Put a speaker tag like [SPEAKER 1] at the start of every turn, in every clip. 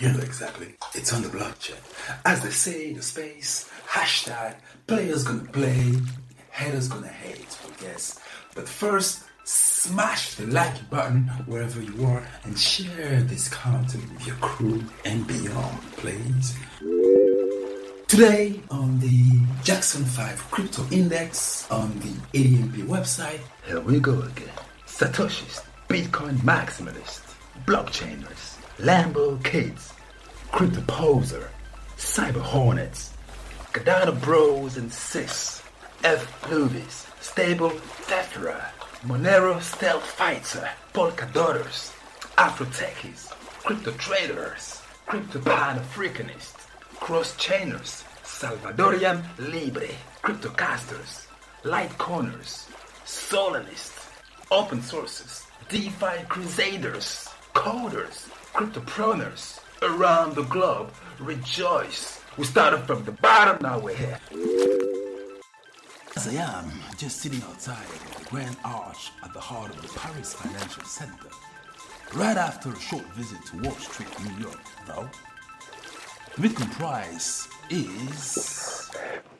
[SPEAKER 1] You know exactly. It's on the blockchain. As they say in the space, hashtag players gonna play, haters gonna hate, I guess. But first, smash the like button wherever you are and share this content with your crew and beyond, please. Today on the Jackson 5 Crypto Index on the ADMP website, here we go again. Satoshis, Bitcoin maximalists, blockchainers, Lambo kids, crypto poser, cyber hornets, Cardano bros and sis, F movies, stable Tephra, Monero stealth fighter, polka dotters, Afro techies, crypto traders, crypto pan-Africanists, cross-chainers, Salvadorian Libre, cryptocasters, light corners, Solanists, open sources, DeFi crusaders, coders, cryptopreneurs around the globe, rejoice. We started from the bottom, now we're here. As I am just sitting outside of the Grand Arch at the heart of the Paris Financial Center, right after a short visit to Wall Street, New York, though, the Bitcoin price is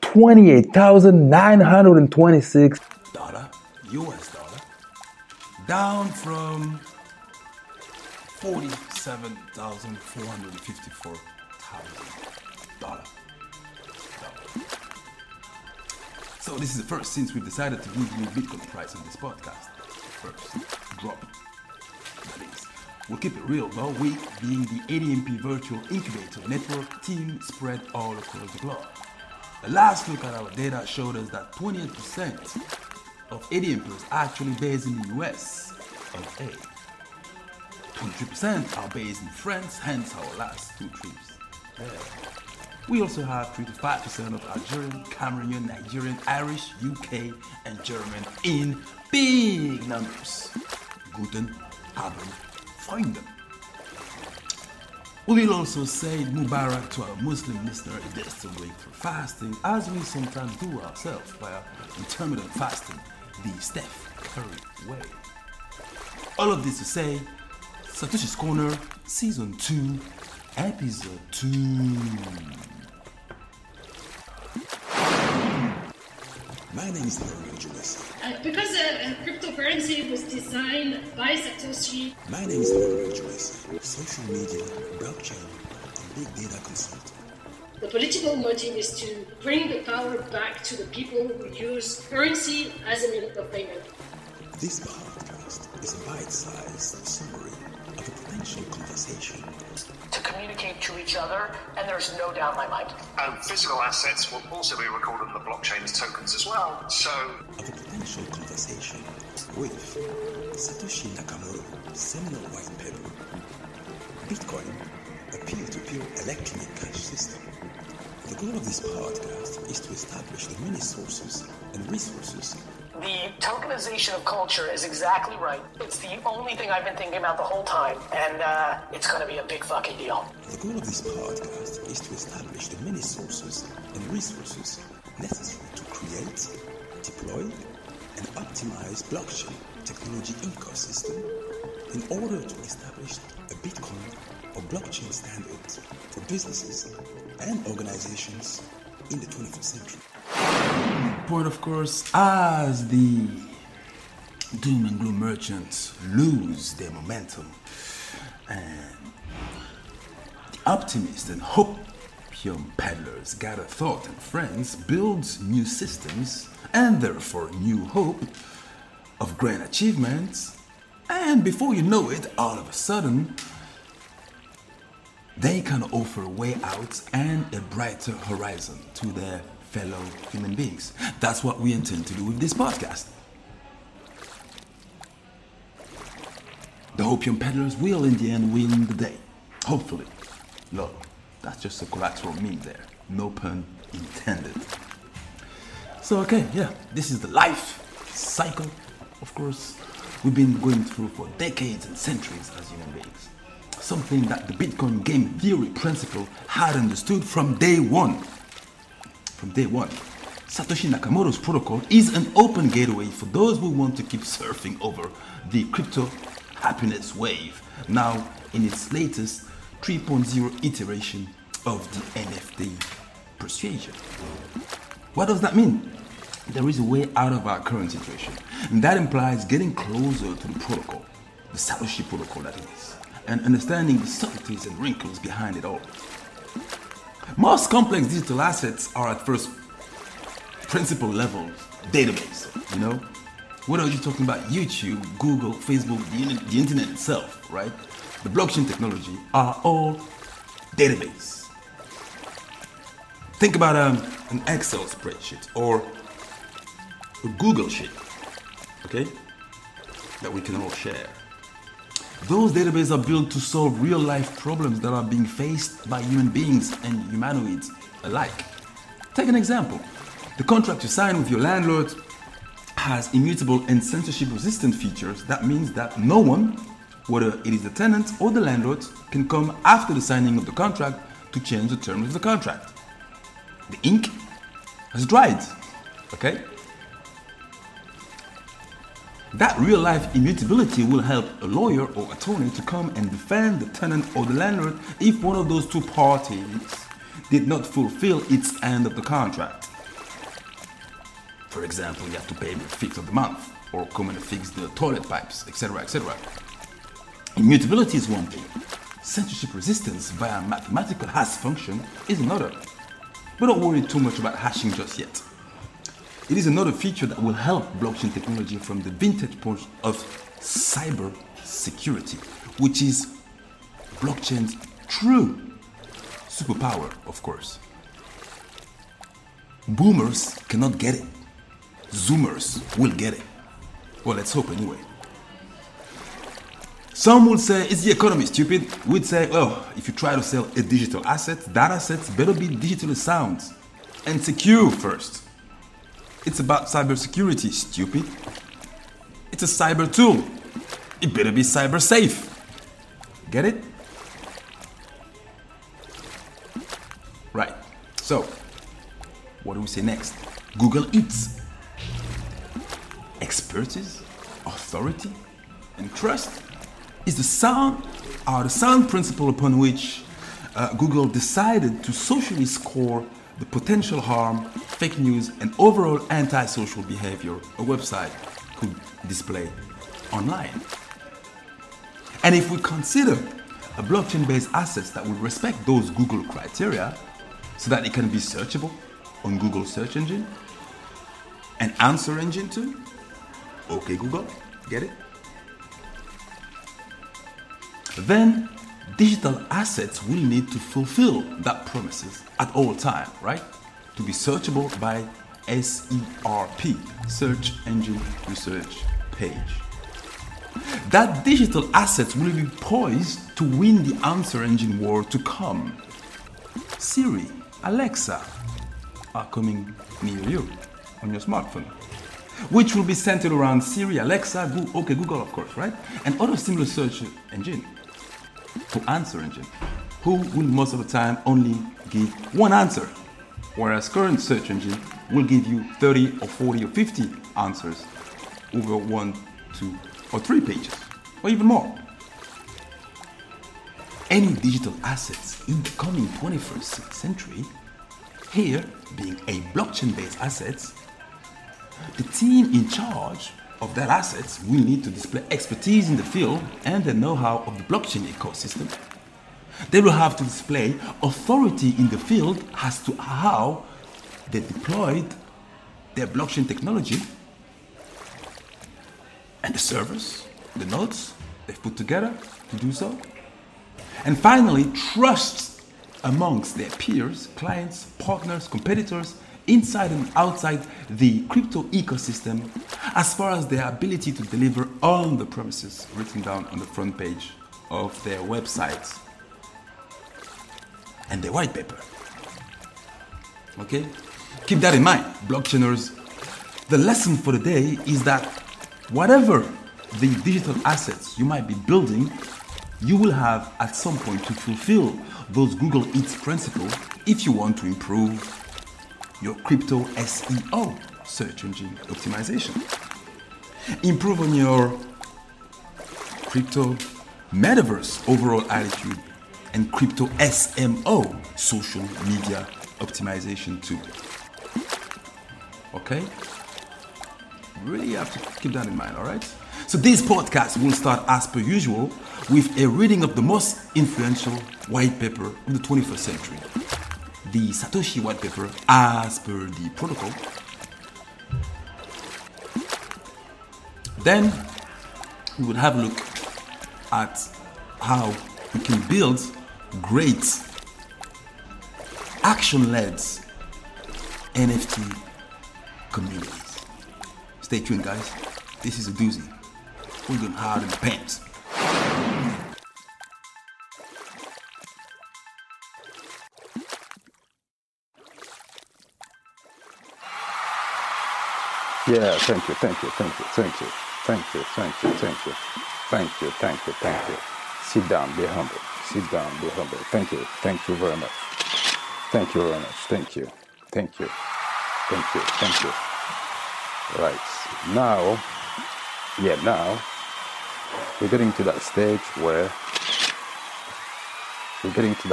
[SPEAKER 1] $28,926 US dollar, down from $47,454 So this is the first since we've decided to give you Bitcoin price on this podcast. First drop. That is. We'll keep it real though, we being the ADMP Virtual Incubator Network team spread all across the globe. The last look at our data showed us that 28% of ADMPers are actually based in the US of A. 23% are based in France, hence our last two trips there. We also have 3 to 5% of Algerian, Cameroonian, Nigerian, Irish, UK, and German in big numbers. Guten Abend, Freunde. We will also say Mubarak to our Muslim listener if they're still going through fasting, as we sometimes do ourselves by our intermittent fasting, the Steph Curry way. All of this to say, Satoshi's Corner, Season 2, Episode 2.
[SPEAKER 2] My name is ELEGANCE.
[SPEAKER 3] Because cryptocurrency was designed by Satoshi.
[SPEAKER 2] My name is ELEGANCE, social media, blockchain, and big data consultant.
[SPEAKER 3] The political motive is to bring the power back to the people who use currency as a means of payment.
[SPEAKER 2] This podcast is a bite-sized summary of a potential conversation
[SPEAKER 4] to communicate to each other, and there's no doubt in my mind.
[SPEAKER 5] Physical assets will also be recorded on the blockchain as tokens as well, so...
[SPEAKER 2] Of a potential conversation with Satoshi Nakamoto, seminal white paper, Bitcoin, a peer-to-peer electronic cash system. The goal of this podcast is to establish the many sources and resources.
[SPEAKER 4] The tokenization of culture is exactly right. It's the only thing I've been thinking about the whole time, and it's going to be a big fucking deal.
[SPEAKER 2] The goal of this podcast is to establish the many sources and resources necessary to create, deploy, and optimize blockchain technology ecosystem in order to establish a Bitcoin or blockchain standard for businesses and organizations in the 21st century.
[SPEAKER 1] Point, of course, as the doom and gloom merchants lose their momentum and the optimists and hopium peddlers gather thought and friends, build new systems and therefore new hope of grand achievements, and before you know it, all of a sudden they can offer a way out and a brighter horizon to their fellow human beings. That's what we intend to do with this podcast. The opium peddlers will in the end win the day. Hopefully. No, that's just a collateral meme there. No pun intended. So okay, yeah, this is the life cycle, of course, we've been going through for decades and centuries as human beings. Something that the Bitcoin game theory principle had understood from day one. Satoshi Nakamoto's protocol is an open gateway for those who want to keep surfing over the crypto happiness wave, now in its latest
[SPEAKER 2] 3.0 iteration of the NFT persuasion. What does that mean? There is a way out of our current situation, and that implies getting closer to the protocol, the Satoshi protocol that is, and understanding the subtleties and wrinkles behind it all. Most complex digital assets are at first principle level database, Whether you're talking about YouTube, Google, Facebook, the internet itself, right? The blockchain technology are all database. Think about an Excel spreadsheet or a Google sheet, okay? That we can all share. Those databases are built to solve real-life problems that are being faced by human beings and humanoids alike. Take an example. The contract you sign with your landlord has immutable and censorship-resistant features. That means that no one, whether it is the tenant or the landlord, can come after the signing of the contract to change the terms of the contract. The ink has dried, okay? That real-life immutability will help a lawyer or attorney to come and defend the tenant or the landlord if one of those two parties did not fulfill its end of the contract. For example, you have to pay the fix of the month, or come and fix the toilet pipes, etc., etc. Immutability is one thing. Censorship resistance via mathematical hash function is another. But don't worry too much about hashing just yet. It is another feature that will help blockchain technology from the vintage point of cyber security, which is blockchain's true superpower, of course. Boomers cannot get it. Zoomers will get it. Well, let's hope anyway. Some will say, it's the economy, stupid. We'd say, oh, if you try to sell a digital asset, that asset better be digitally sound and secure first. It's about cybersecurity, stupid. It's a cyber tool. It better be cyber safe. Get it? Right. So, what do we say next? Google Eats. Expertise, authority, and trust is the sound principle upon which Google decided to socially score the potential harm, fake news, and overall antisocial behavior a website could display online. And if we consider a blockchain-based assets that will respect those Google criteria so that it can be searchable on Google search engine, an answer engine too, okay Google, get it? Then digital assets will need to fulfill that promises at all time, right? To be searchable by SERP, Search Engine Research Page. That digital assets will be poised to win the answer engine war to come. Siri, Alexa are coming near you on your smartphone, which will be centered around Siri, Alexa, okay Google, of course, right? And other similar search engine to answer engine, who will most of the time only give one answer, whereas current search engine will give you 30 or 40 or 50 answers over 1, 2, or 3 pages, or even more. Any digital assets in the coming 21st century, here being a blockchain-based assets, the team in charge of that assets will need to display expertise in the field and the know-how of the blockchain ecosystem. They will have to display authority in the field as to how they deployed their blockchain technology and the servers, the nodes they've put together to do so. And finally, trust amongst their peers, clients, partners, competitors, inside and outside the crypto ecosystem, as far as their ability to deliver on the promises written down on the front page of their websites and their white paper. Okay? Keep that in mind, blockchainers. The lesson for the day is that whatever the digital assets you might be building, you will have at some point to fulfill those Google Eats principles if you want to improve your crypto SEO, search engine optimization. Improve on your crypto metaverse overall attitude and crypto SMO, social media optimization tool. Okay? Really have to keep that in mind, all right? So this podcast will start as per usual with a reading of the most influential white paper of the 21st century, the Satoshi white paper as per the protocol. Then we will have a look at how we can build great action-led NFT communities. Stay tuned, guys. This is a doozy. We're going hard in the pants.
[SPEAKER 6] Yeah, thank you. Sit down, be humble. Thank you very much. Thank you. Right, now we're getting to that stage where we're going to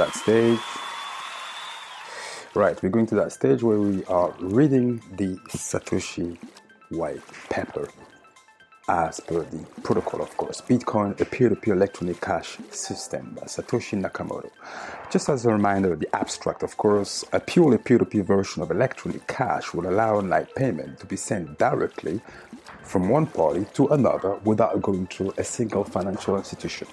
[SPEAKER 6] that stage where we are reading the Satoshi white paper as per the protocol, of course. Bitcoin, a peer-to-peer electronic cash system by Satoshi Nakamoto. Just as a reminder, the abstract, of course, a purely peer-to-peer version of electronic cash will allow online payment to be sent directly from one party to another without going through a single financial institution.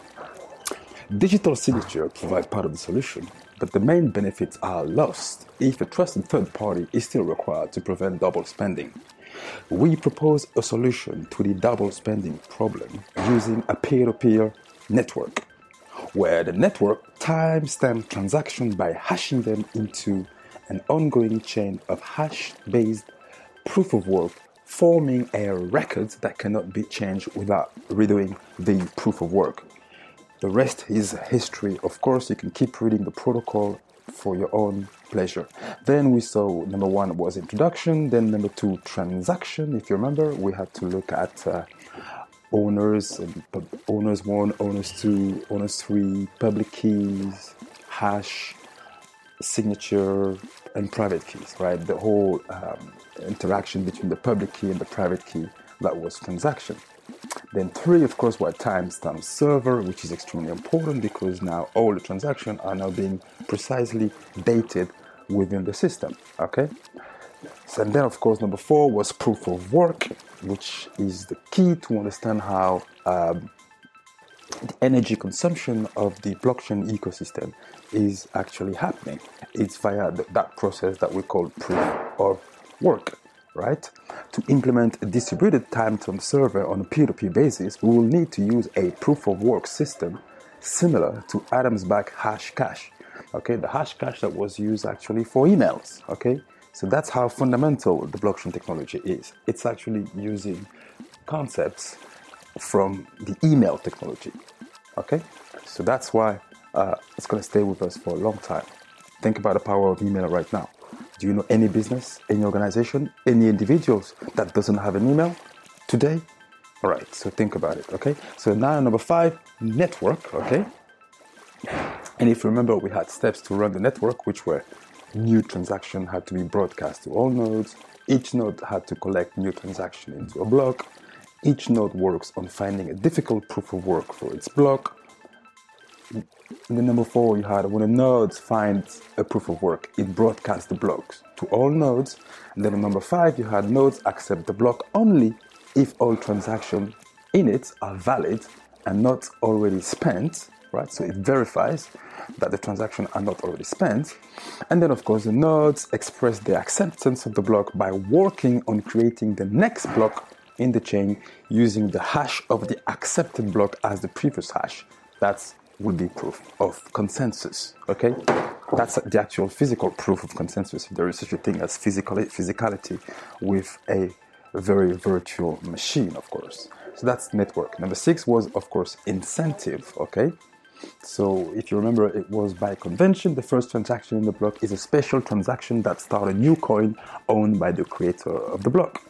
[SPEAKER 6] Digital signature provide part of the solution, but the main benefits are lost if a trusted third party is still required to prevent double spending. We propose a solution to the double spending problem using a peer-to-peer network, where the network timestamps transactions by hashing them into an ongoing chain of hash-based proof of work, forming a record that cannot be changed without redoing the proof of work. The rest is history. Of course, you can keep reading the protocol for your own pleasure. Then we saw number 1 was introduction, then number 2 transaction. If you remember, we had to look at owners, owners 1, owners 2, owners 3, public keys, hash, signature, and private keys, right? The whole interaction between the public key and the private key, that was transaction. Then 3, of course, were timestamp server, which is extremely important because now all the transactions are now being precisely dated within the system, okay? So, and then, of course, number 4 was proof of work, which is the key to understand how the energy consumption of the blockchain ecosystem is actually happening. It's via that process that we call proof of work. Right? To implement a distributed timestamp server on a peer-to-peer basis, we will need to use a proof of work system similar to Adam's back hash cache. Okay, the hash cache that was used actually for emails. Okay, so that's how fundamental the blockchain technology is. It's actually using concepts from the email technology. Okay, so that's why it's going to stay with us for a long time. Think about the power of email right now. Do you know any business, any organization, any individuals that doesn't have an email today? All right, so think about it, okay? So now number 5, network, okay? And if you remember, we had steps to run the network, which were new transaction had to be broadcast to all nodes. Each node had to collect new transaction into a block. Each node works on finding a difficult proof of work for its block. And then number 4, you had when a node finds a proof of work, it broadcasts the blocks to all nodes. And then number 5, you had nodes accept the block only if all transactions in it are valid and not already spent, right? So it verifies that the transactions are not already spent. And then, of course, the nodes express their acceptance of the block by working on creating the next block in the chain using the hash of the accepted block as the previous hash. That's would be proof of consensus, okay? That's the actual physical proof of consensus, if there is such a thing as physicality with a very virtual machine, of course. So that's network. Number 6 was, of course, incentive, okay? So if you remember, it was by convention, the first transaction in the block is a special transaction that starts a new coin owned by the creator of the block.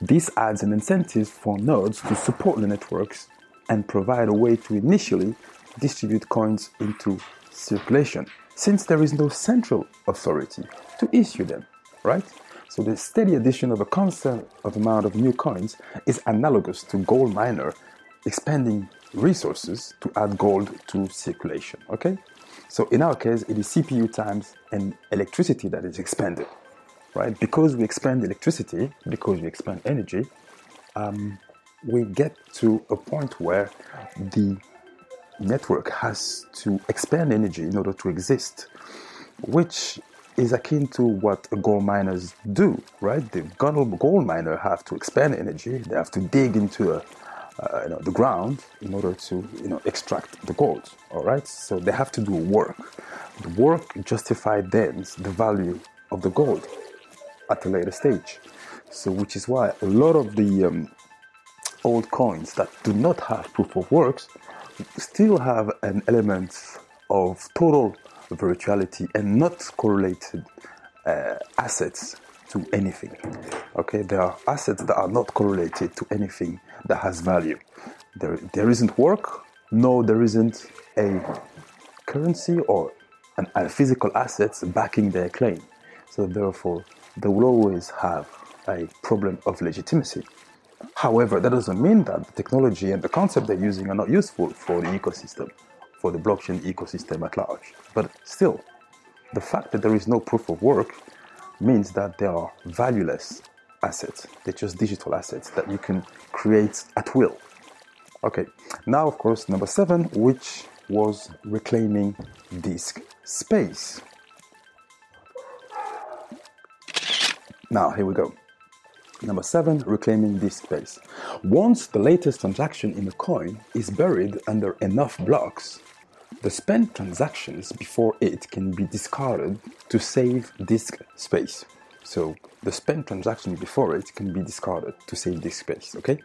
[SPEAKER 6] This adds an incentive for nodes to support the networks and provide a way to initially distribute coins into circulation, since there is no central authority to issue them, right? So the steady addition of a constant amount of new coins is analogous to gold miner expanding resources to add gold to circulation, okay? So in our case, it is CPU times and electricity that is expanded, right? Because we expand electricity, because we expand energy, we get to a point where the network has to expand energy in order to exist, which is akin to what gold miners do, right? The gold miner have to expand energy. They have to dig into the ground in order to extract the gold. All right, so they have to do work. The work justifies then the value of the gold at a later stage. So, which is why a lot of the old coins that do not have proof of works still have an element of total virtuality and not correlated assets to anything. Okay, there are assets that are not correlated to anything that has value. There isn't work, no, there isn't a currency or a physical assets backing their claim. So therefore, they will always have a problem of legitimacy. However, that doesn't mean that the technology and the concept they're using are not useful for the ecosystem, for the blockchain ecosystem at large. But still, the fact that there is no proof of work means that they are valueless assets. They're just digital assets that you can create at will. Okay, now of course, number 7, which was reclaiming disk space. Now, here we go. Number 7, reclaiming disk space. Once the latest transaction in a coin is buried under enough blocks, the spent transactions before it can be discarded to save disk space. So the spent transaction before it can be discarded to save disk space, okay?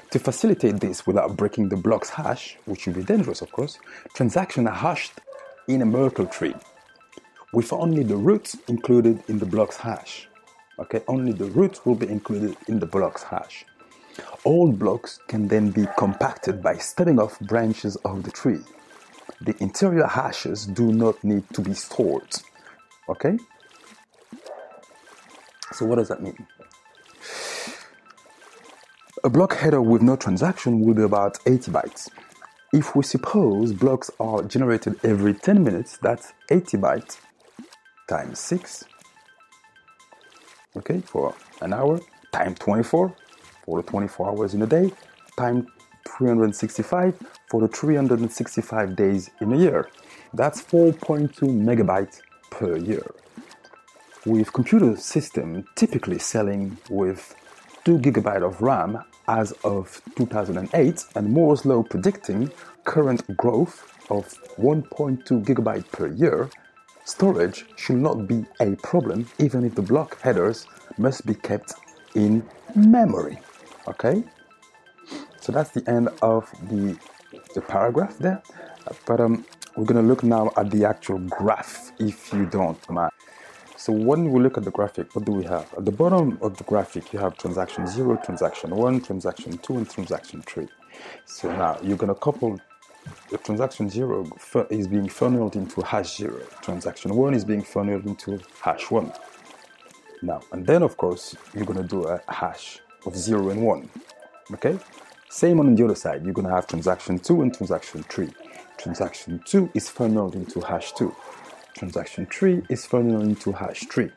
[SPEAKER 6] To facilitate this without breaking the block's hash, which would be dangerous, of course, transactions are hashed in a Merkle tree, with only the root included in the block's hash. Okay, only the root will be included in the block's hash. All blocks can then be compacted by stubbing off branches of the tree. The interior hashes do not need to be stored. Okay? So what does that mean? A block header with no transaction will be about 80 bytes. If we suppose blocks are generated every 10 minutes, that's 80 bytes times 6. Okay, for an hour, times 24 for the 24 hours in a day, times 365 for the 365 days in a year. That's 4.2 megabytes per year. With computer system typically selling with 2 gigabytes of RAM as of 2008 and Moore's law predicting current growth of 1.2 gigabytes per year, storage should not be a problem even if the block headers must be kept in memory. Okay? So that's the end of the paragraph there. But we're going to look now at the actual graph, if you don't mind. So when we look at the graphic, what do we have? At the bottom of the graphic, you have transaction 0, transaction 1, transaction 2, and transaction 3. So now you're going to couple the transaction 0 is being funneled into hash 0. Transaction 1 is being funneled into hash 1. Now, and then of course, you're going to do a hash of 0 and 1. Okay? Same on the other side. You're going to have transaction 2 and transaction 3. Transaction 2 is funneled into hash 2. Transaction 3 is funneled into hash 3.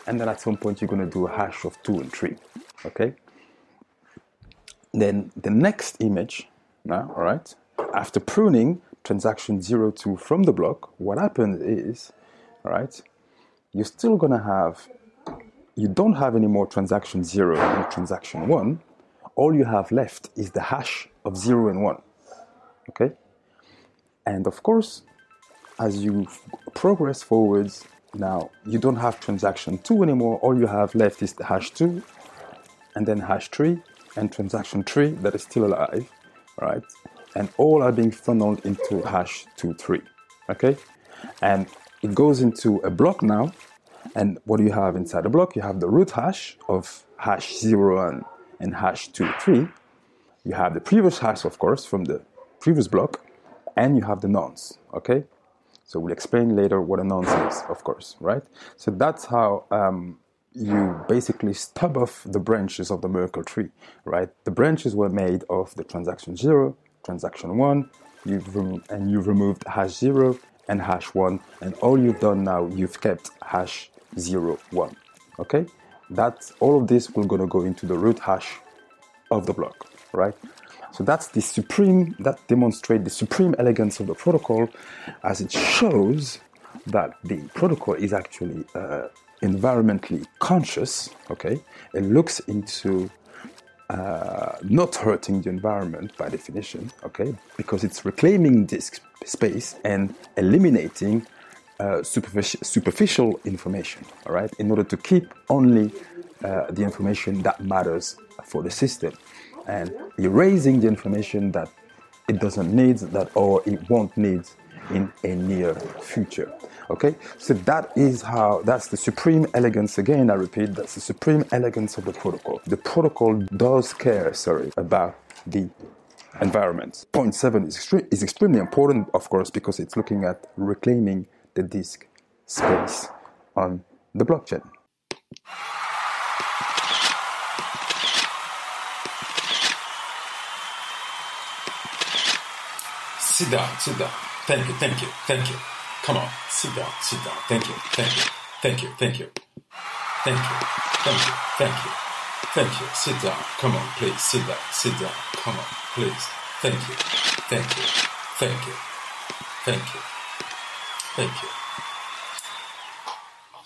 [SPEAKER 6] And then at some point, you're going to do a hash of 2 and 3. Okay? Then the next image, now, all right? After pruning transaction 02 from the block, what happens is, all right, you're still going to have, you don't have any more transaction 0 and transaction 1. All you have left is the hash of 0 and 1. Okay? And of course, as you progress forwards, now you don't have transaction 2 anymore. All you have left is the hash 2 and then hash 3 and transaction 3 that is still alive, right? And all are being funneled into hash 2, 3, okay? And it goes into a block now, and what do you have inside the block? You have the root hash of hash 0 and hash 2, 3. You have the previous hash, of course, from the previous block, and you have the nonce, okay? So we'll explain later what a nonce is, of course, right? So that's how you basically stub off the branches of the Merkle tree, right? The branches were made of the transaction 0, transaction 1, you've removed hash 0 and hash 1, and all you've done now, you've kept hash 0, 1, okay? That's all of this. We're going to go into the root hash of the block, right? So that's the supreme, that demonstrates the supreme elegance of the protocol, as it shows that the protocol is actually environmentally conscious, okay? It looks into not hurting the environment by definition, okay? Because it's reclaiming disk space and eliminating superficial information, all right, in order to keep only the information that matters for the system, and erasing the information that it doesn't need, that or it won't need in a near future. Okay, so that's the supreme elegance. Again, I repeat, that's the supreme elegance of the protocol. The protocol does care, about the environment. Point 7 is extremely important, of course, because it's looking at reclaiming the disk space on the blockchain.
[SPEAKER 1] Sit down. Thank you. Come on, sit down. Thank you. Sit down. Come on, please. Sit down. Come on, please. Thank you.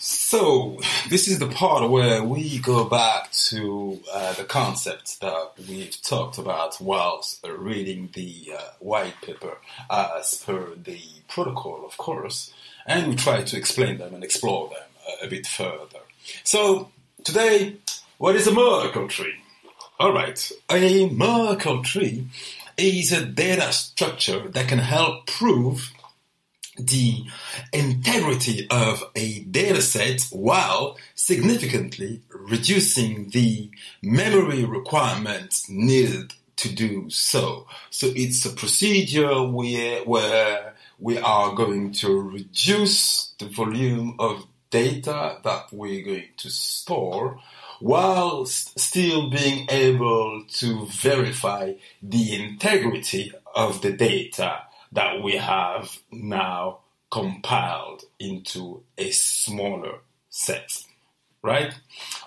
[SPEAKER 1] So, this is the part where we go back to the concepts that we've talked about whilst reading the white paper as per the protocol, of course, and we try to explain them and explore them a bit further. So, today, what is a Merkle tree? Alright, a Merkle tree is a data structure that can help prove the integrity of a dataset while significantly reducing the memory requirements needed to do so. So it's a procedure where we are going to reduce the volume of data that we're going to store while still being able to verify the integrity of the data that we have now compiled into a smaller set, right?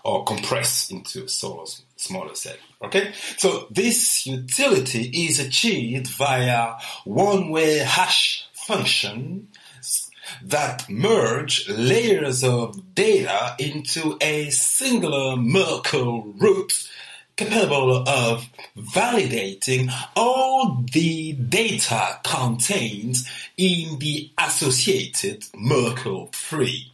[SPEAKER 1] Or compressed into a smaller set, okay? So this utility is achieved via one-way hash functions that merge layers of data into a singular Merkle root capable of validating all the data contained in the associated Merkle tree.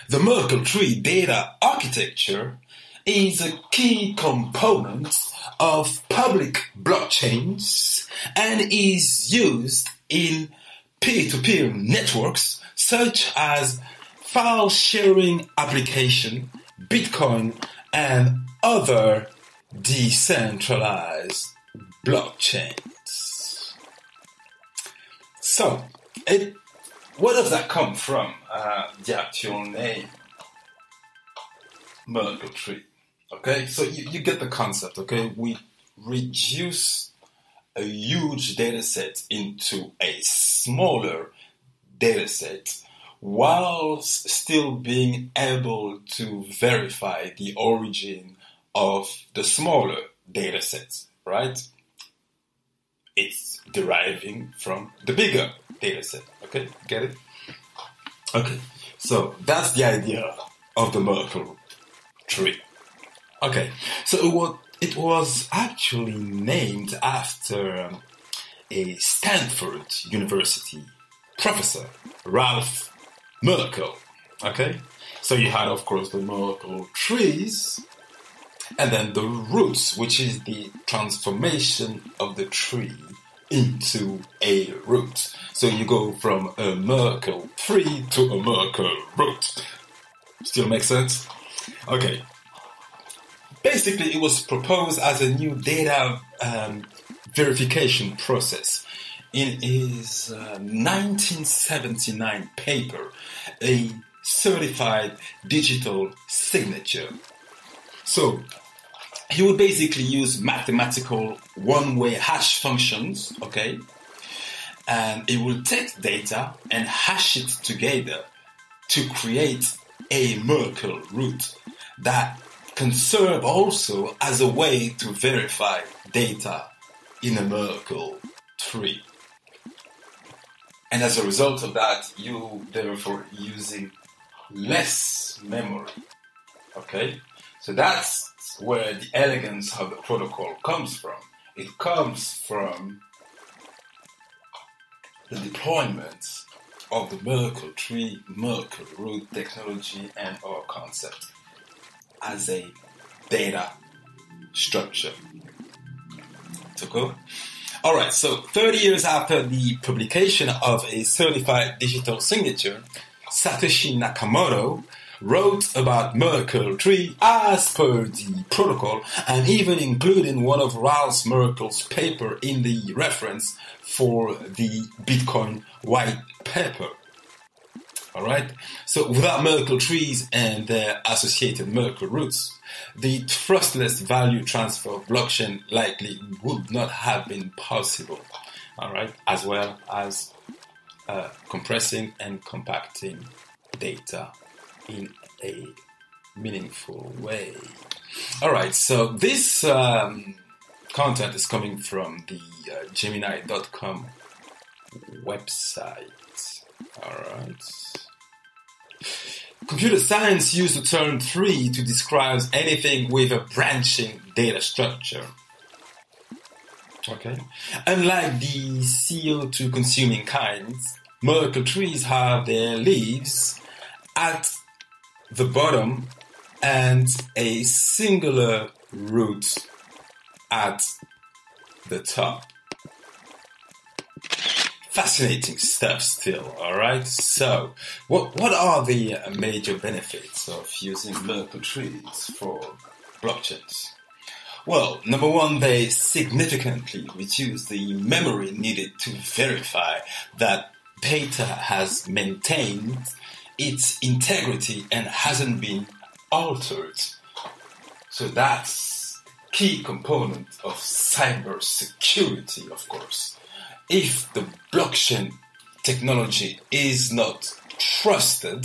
[SPEAKER 1] The Merkle tree data architecture is a key component of public blockchains and is used in peer-to-peer networks such as file sharing application, Bitcoin, and other decentralized blockchains. So, where does that come from, the actual name? Merkle tree. Okay, so you get the concept, okay? We reduce a huge data set into a smaller data set whilst still being able to verify the origin of the smaller data sets, right? It's deriving from the bigger data set, okay? Get it? Okay, so that's the idea of the Merkle tree. Okay, so it was actually named after a Stanford University professor, Ralph Merkle, okay? So you had, of course, the Merkle trees, and then the roots, which is the transformation of the tree into a root. So you go from a Merkle tree to a Merkle root. Still makes sense? Okay. Basically, it was proposed as a new data verification process in his 1979 paper, a certified digital signature. So he would basically use mathematical one-way hash functions, okay? And it will take data and hash it together to create a Merkle root that can serve also as a way to verify data in a Merkle tree. And as a result of that, you therefore using less memory. Okay? So that's where the elegance of the protocol comes from. It comes from the deployment of the Merkle tree, Merkle root technology, and our concept as a data structure. To go? Alright, so 30 years after the publication of a certified digital signature, Satoshi Nakamoto wrote about Merkle tree as per the protocol, and even including one of Ralph Merkle's paper in the reference for the Bitcoin white paper. Alright, so without Merkle trees and their associated Merkle roots, the trustless value transfer blockchain likely would not have been possible. Alright, as well as compressing and compacting data in a meaningful way. Alright, so this content is coming from the Gemini.com website. Alright. Computer science used the term tree to describe anything with a branching data structure. Okay. Unlike the CO2 consuming kinds, Merkle trees have their leaves at the bottom and a singular root at the top. Fascinating stuff still, alright? So, what are the major benefits of using Merkle trees for blockchains? Well, number one, they significantly reduce the memory needed to verify that data has maintained its integrity and hasn't been altered. So that's key component of cybersecurity, of course. If the blockchain technology is not trusted,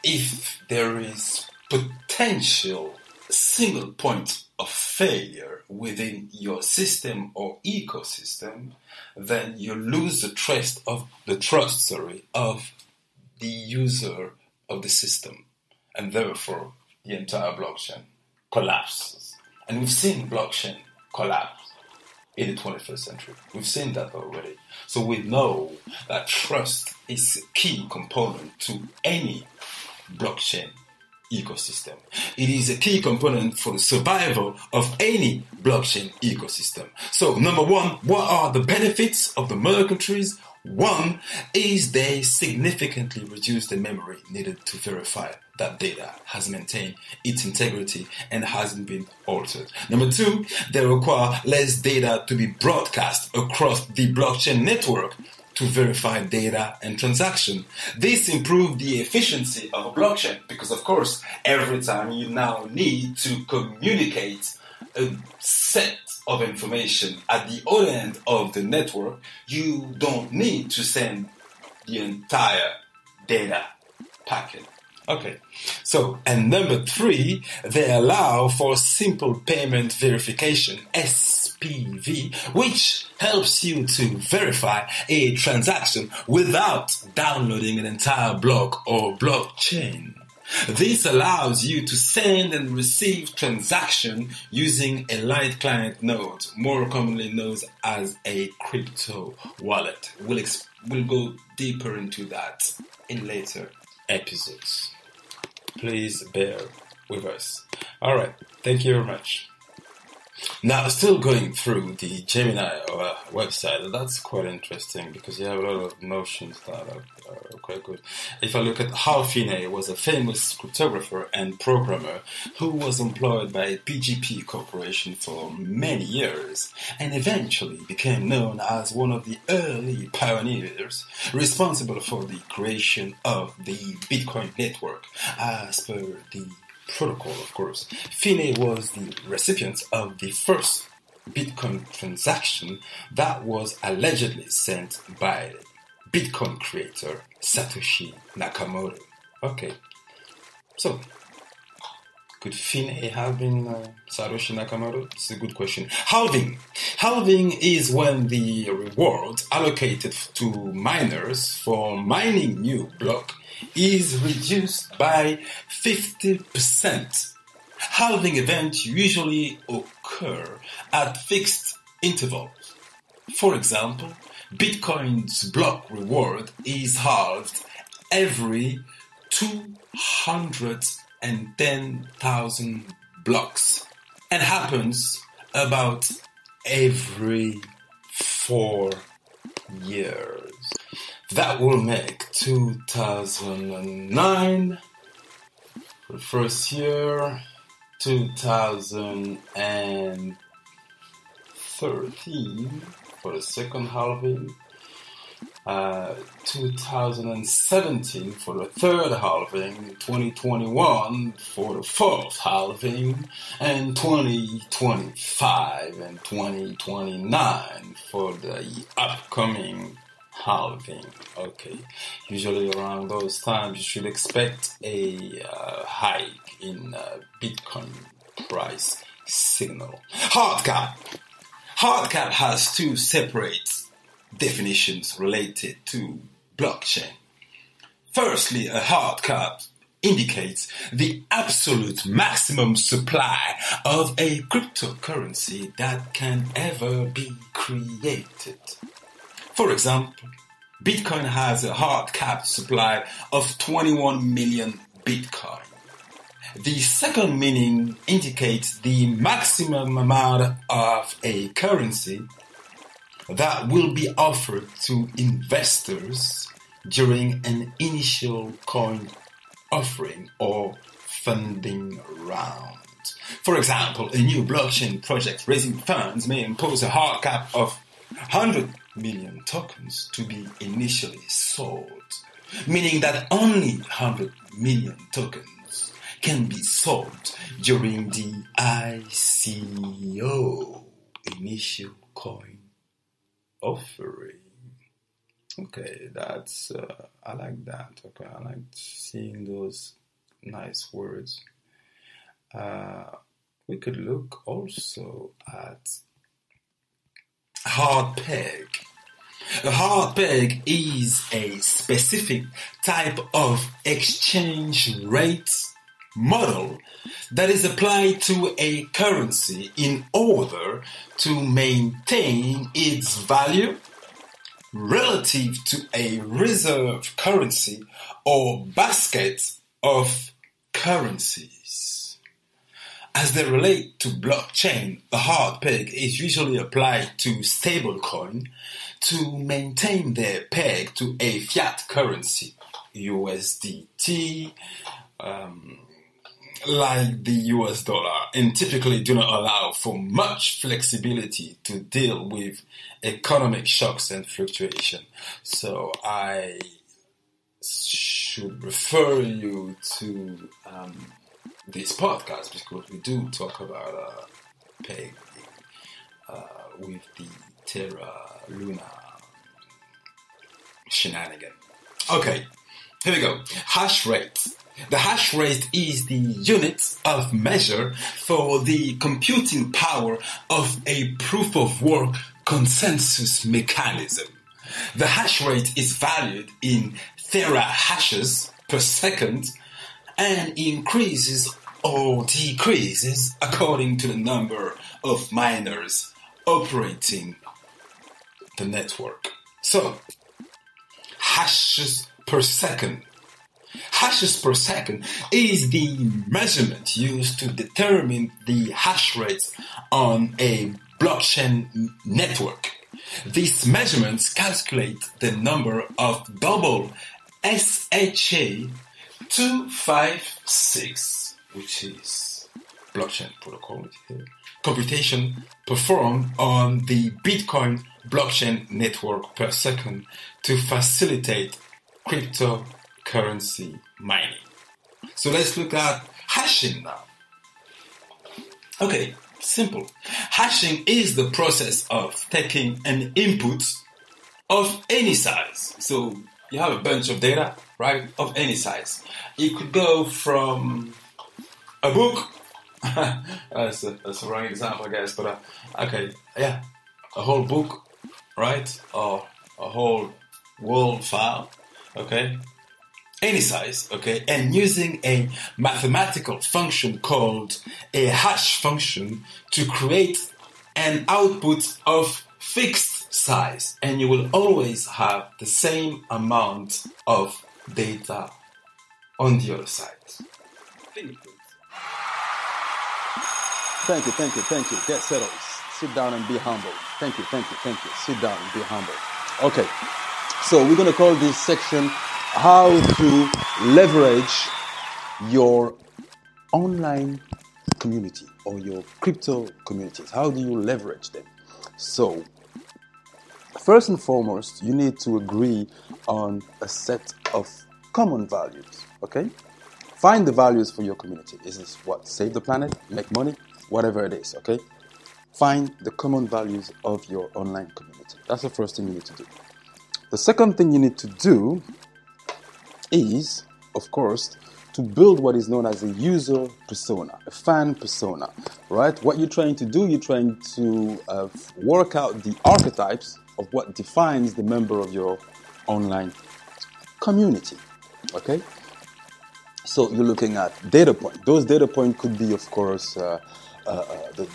[SPEAKER 1] if there is potential single point of failure within your system or ecosystem, then you lose the trust of the user of the system, and therefore the entire blockchain collapses. And we've seen blockchain collapse in the 21st century. We've seen that already. So we know that trust is a key component to any blockchain ecosystem. It is a key component for the survival of any blockchain ecosystem. So number one, what are the benefits of the Merkle trees? One is they significantly reduce the memory needed to verify that data has maintained its integrity and hasn't been altered. Number two, they require less data to be broadcast across the blockchain network to verify data and transaction. This improves the efficiency of a blockchain because, of course, every time you now need to communicate a set of information at the other end of the network, you don't need to send the entire data packet. Okay, so, and number three, they allow for simple payment verification, SPV, which helps you to verify a transaction without downloading an entire block or blockchain. This allows you to send and receive transaction using a light client node, more commonly known as a crypto wallet. We'll go deeper into that in later episodes. Please bear with us. All right. Thank you very much.
[SPEAKER 6] Now, still going through the Gemini website, that's quite interesting because you have a lot of notions that are quite good. If I look at Hal Finney, was a famous cryptographer and programmer who was employed by PGP Corporation for many years and eventually became known as one of the early pioneers responsible for the creation of the Bitcoin network as per the protocol, of course. Finney was the recipient of the first Bitcoin transaction that was allegedly sent by Bitcoin creator Satoshi Nakamoto. Okay, so could Finney have been Satoshi Nakamoto? It's a good question. Halving. Halving is when the reward allocated to miners for mining new block is reduced by 50%. Halving events usually occur at fixed intervals. For example, Bitcoin's block reward is halved every 210,000 blocks and happens about every 4 years. That will make 2009 for the first year, 2013 for the second halving, 2017 for the third halving, 2021 for the fourth halving, and 2025 and 2029 for the upcoming halving. Okay, usually around those times you should expect a hike in Bitcoin price signal. Hard cap. Hard cap has two separate definitions related to blockchain. Firstly, a hard cap indicates the absolute maximum supply of a cryptocurrency that can ever be created. For example, Bitcoin has a hard cap supply of 21 million Bitcoin. The second meaning indicates the maximum amount of a currency that will be offered to investors during an initial coin offering or funding round. For example, a new blockchain project raising funds may impose a hard cap of 100 million tokens to be initially sold, meaning that only 100 million tokens can be sold during the ICO, initial coin offering. Okay, that's I like that. Okay, I like seeing those nice words. We could look also at hard peg. A hard peg is a specific type of exchange rate model that is applied to a currency in order to maintain its value relative to a reserve currency or basket of currencies. As they relate to blockchain, a hard peg is usually applied to stablecoin to maintain their peg to a fiat currency, USDT, like the US dollar, and typically do not allow for much flexibility to deal with economic shocks and fluctuation. So I should refer you to this podcast because we do talk about peg with the terra-luna shenanigan. Okay, here we go. Hash rate. The hash rate is the unit of measure for the computing power of a proof of work consensus mechanism. The hash rate is valued in terahashes per second and increases or decreases according to the number of miners operating the network. So, hashes per second.
[SPEAKER 2] Hashes per second is the measurement used to determine the hash rate on a blockchain network. These measurements calculate the number of double SHA-256, which is blockchain protocol, computation performed on the Bitcoin blockchain network per second to facilitate cryptocurrency mining. So let's look at hashing now. Okay, simple. Hashing is the process of taking an input of any size. So you have a bunch of data, right, of any size. It could go from a book. That's a wrong example, I guess, but okay, yeah, a whole book, right, or a whole world file, okay, any size, okay, and using a mathematical function called a hash function to create an output of fixed size, and you will always have the same amount of data on the other side.
[SPEAKER 6] Thank you. Get settled. Sit down and be humble. Thank you. Sit down and be humble. Okay, so we're going to call this section how to leverage your online community or your crypto communities. How do you leverage them? So, first and foremost, you need to agree on a set of common values, okay? Find the values for your community. Is this what? Save the planet? Make money? Whatever it is, okay? Find the common values of your online community. That's the first thing you need to do. The second thing you need to do is, of course, to build what is known as a user persona, a fan persona, right? What you're trying to do, you're trying to work out the archetypes of what defines the member of your online community, okay? So you're looking at data points. Those data points could be, of course, the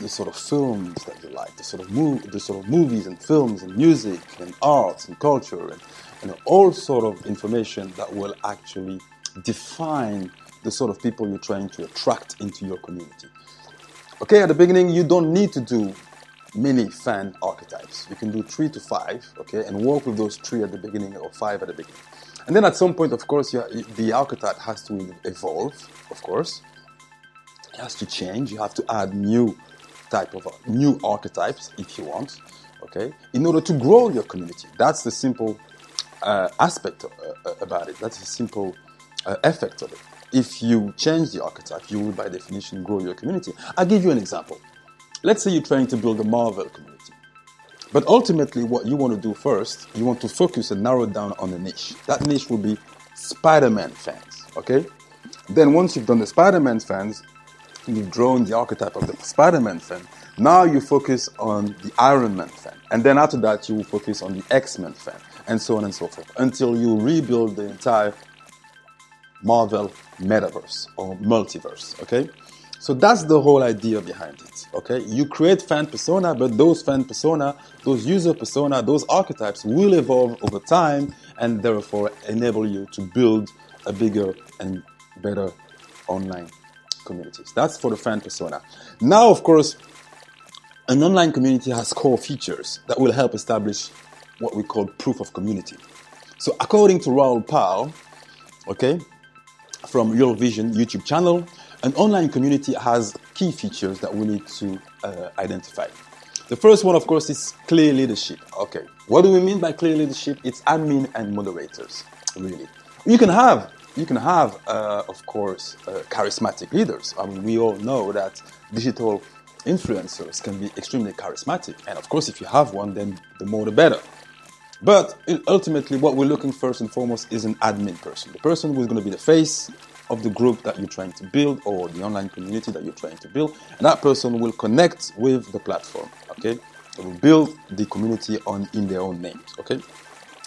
[SPEAKER 6] sort of films that you like, the sort of movies and films and music and arts and culture and all sort of information that will actually define the sort of people you're trying to attract into your community. Okay, at the beginning, you don't need to do many fan archetypes. You can do 3 to 5, okay, and work with those 3 at the beginning or 5 at the beginning. And then at some point, of course, the archetype has to evolve, of course. It has to change. You have to add new archetypes if you want, okay, in order to grow your community. That's the simple aspect about it. That's the simple effect of it. If you change the archetype, you will by definition grow your community. I'll give you an example. Let's say you're trying to build a Marvel community. But ultimately, what you want to do first, you want to focus and narrow down on a niche. That niche will be Spider-Man fans, okay? Then once you've done the Spider-Man fans, you've drawn the archetype of the Spider-Man fan. Now you focus on the Iron Man fan. And then after that, you will focus on the X-Men fan, and so on and so forth, until you rebuild the entire Marvel metaverse or multiverse, okay? So that's the whole idea behind it, okay? You create fan persona, but those fan persona, those user persona, those archetypes will evolve over time and therefore enable you to build a bigger and better online communities. That's for the fan persona. Now, of course, an online community has core features that will help establish what we call proof of community. So according to Raoul Pal, okay, from Your Vision YouTube channel, an online community has key features that we need to identify. The first one, of course, is clear leadership. Okay, what do we mean by clear leadership? It's admin and moderators, really. You can have, of course, charismatic leaders. I mean, we all know that digital influencers can be extremely charismatic. And of course, if you have one, then the more the better. But ultimately, what we're looking first and foremost is an admin person. The person who's going to be the face of the group that you're trying to build or the online community that you're trying to build. And that person will connect with the platform, okay? They will build the community in their own names, okay?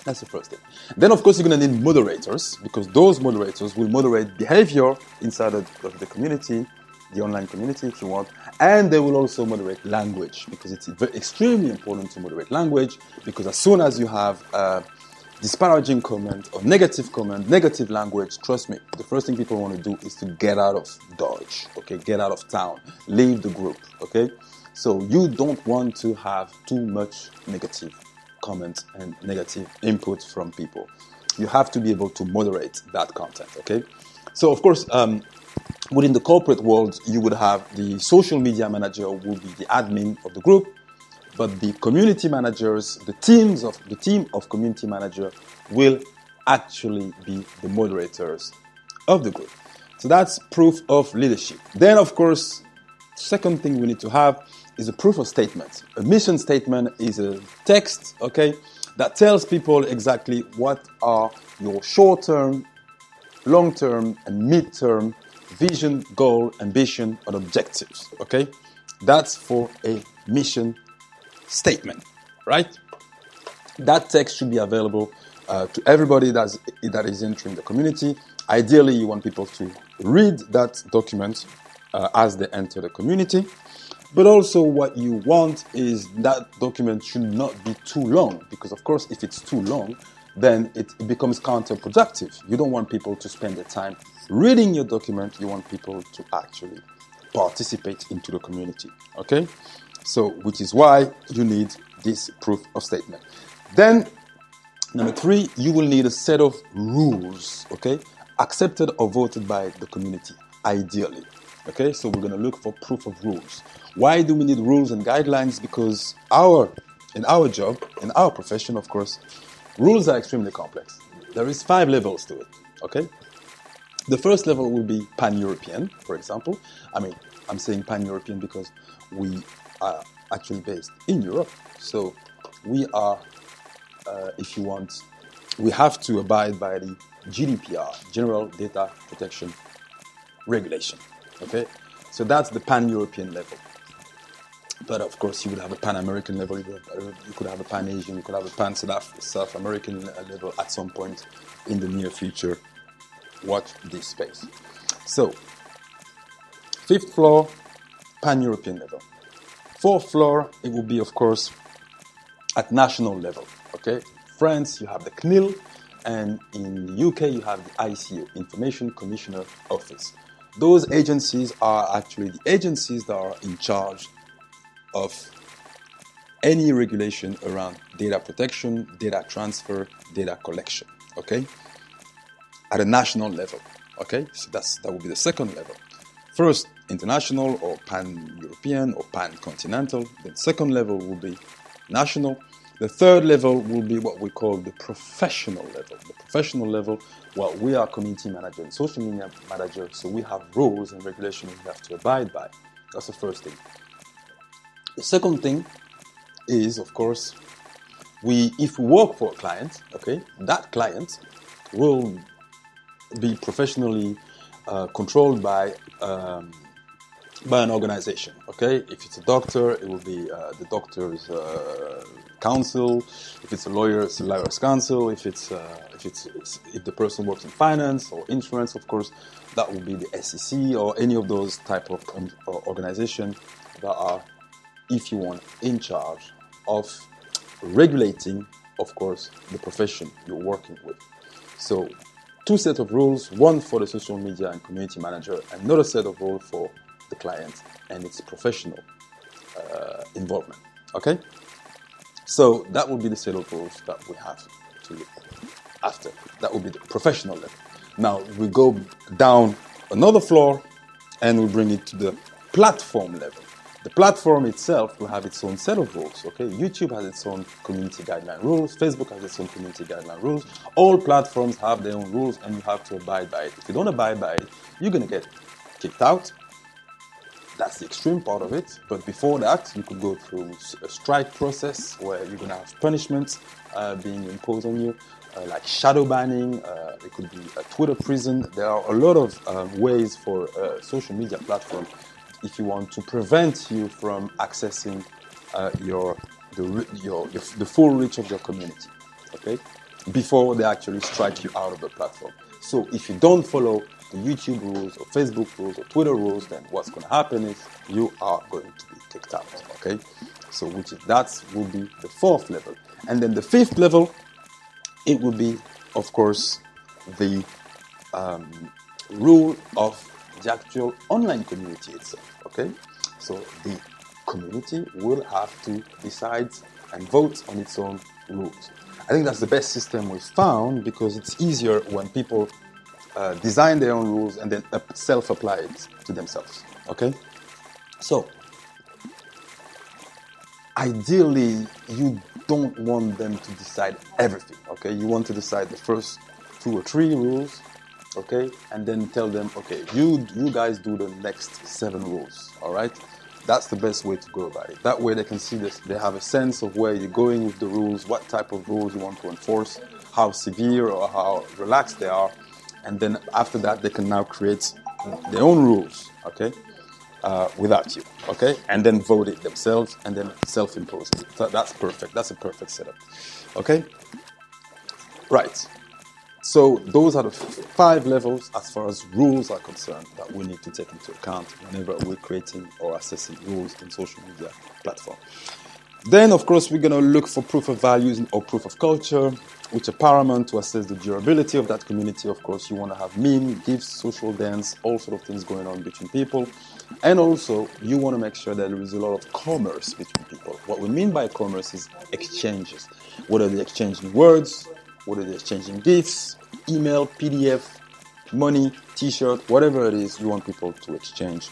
[SPEAKER 6] That's the first thing. Then, of course, you're going to need moderators, because those moderators will moderate behavior inside of the community, the online community, if you want, and they will also moderate language, because it's extremely important to moderate language, because as soon as you have disparaging comment or negative comment, negative language, trust me, the first thing people want to do is to get out of Dodge, okay? Get out of town, leave the group, okay? So you don't want to have too much negative comments and negative input from people. You have to be able to moderate that content, okay? So of course, within the corporate world, you would have the social media manager who will be the admin of the group, but the community managers, the team of community manager will actually be the moderators of the group. So that's proof of leadership. Then, of course, second thing we need to have is a proof of statement. A mission statement is a text, okay, that tells people exactly what are your short-term, long-term, and mid-term vision, goal, ambition, and objectives, okay? That's for a mission statement, right? That text should be available to everybody that is entering the community. Ideally, you want people to read that document as they enter the community. But also what you want is that document should not be too long, because of course, if it's too long, then it becomes counterproductive. You don't want people to spend their time reading your document. You want people to actually participate into the community, okay? So, which is why you need this proof of statement. Then, number 3, you will need a set of rules, okay? Accepted or voted by the community, ideally. Okay, so we're going to look for proof of rules. Why do we need rules and guidelines? Because in our job, in our profession, of course, rules are extremely complex. There is 5 levels to it, okay? The first level will be pan-European, for example. I mean, I'm saying pan-European because we are actually based in Europe. So we are, if you want, we have to abide by the GDPR, General Data Protection Regulation. Okay, so that's the pan-European level. But of course, you would have a pan-American level, you could have a pan-Asian, you could have a pan-South American level at some point in the near future. Watch this space. So, 5th floor, pan-European level. 4th floor, it will be, of course, at national level. Okay, France, you have the CNIL, and in the UK, you have the ICO, Information Commissioner Office. Those agencies are actually the agencies that are in charge of any regulation around data protection, data transfer, data collection, okay? At a national level, okay? So that will be the second level. First, international or pan-European or pan-continental. The second level will be national. The third level will be what we call the professional level. The professional level, well, we are community manager and social media manager, so we have rules and regulations we have to abide by. That's the first thing. The second thing is, of course, if we work for a client, okay, that client will be professionally controlled by an organization, okay? If it's a doctor, it will be the doctor's council. If it's a lawyer, it's a lawyer's council. If the person works in finance or insurance, of course, that will be the SEC or any of those type of organizations that are, if you want, in charge of regulating, of course, the profession you're working with. So, 2 sets of rules, one for the social media and community manager, another set of rules for the client and its professional involvement. Okay? So that will be the set of rules that we have to look after. That will be the professional level. Now we go down another floor and we bring it to the platform level. The platform itself will have its own set of rules. Okay, YouTube has its own community guideline rules. Facebook has its own community guideline rules. All platforms have their own rules, and you have to abide by it. If you don't abide by it, you're gonna get kicked out. That's the extreme part of it. But before that, you could go through a strike process where you're gonna have punishments being imposed on you, like shadow banning. It could be a Twitter prison. There are a lot of ways for social media platform if you want to prevent you from accessing the full reach of your community, okay? Before they actually strike you out of the platform. So if you don't follow the YouTube rules or Facebook rules or Twitter rules, then what's going to happen is you are going to be kicked out, okay? So that will be the 4th level. And then the 5th level it will be, of course, the rule of the actual online community itself, okay? So the community will have to decide and vote on its own rules. I think that's the best system we've found because it's easier when people design their own rules and then self-apply it to themselves, okay? So, ideally, you don't want them to decide everything, okay? You want to decide the first 2 or 3 rules, okay? And then tell them, okay, you guys do the next 7 rules, all right? That's the best way to go about it. That way they can see this, they have a sense of where you're going with the rules, what type of rules you want to enforce, how severe or how relaxed they are. And then after that, they can now create their own rules, okay? Without you, okay? And then vote it themselves and then self-impose it. So that's perfect. That's a perfect setup, okay? Right. So those are the 5 levels as far as rules are concerned that we need to take into account whenever we're creating or assessing rules in social media platform. Then, of course, we're going to look for proof of values or proof of culture, which are paramount to assess the durability of that community. Of course, you want to have meme, gifs, social dance, all sort of things going on between people. And also, you want to make sure that there is a lot of commerce between people. What we mean by commerce is exchanges. Whether they're exchanging words, whether they're exchanging gifts, email, PDF, money, t-shirt, whatever it is, you want people to exchange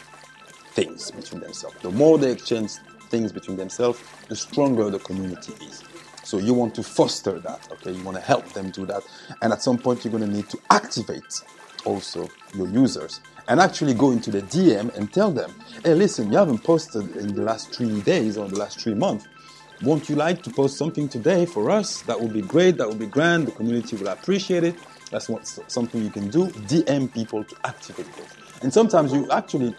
[SPEAKER 6] things between themselves. The more they exchange things between themselves, the stronger the community is. So you want to foster that, okay? You want to help them do that. And at some point, you're going to need to activate also your users and actually go into the DM and tell them, hey, listen, you haven't posted in the last 3 days or the last 3 months. Won't you like to post something today for us? That would be great. That would be grand. The community will appreciate it. That's something you can do. DM people to activate those. And sometimes you actually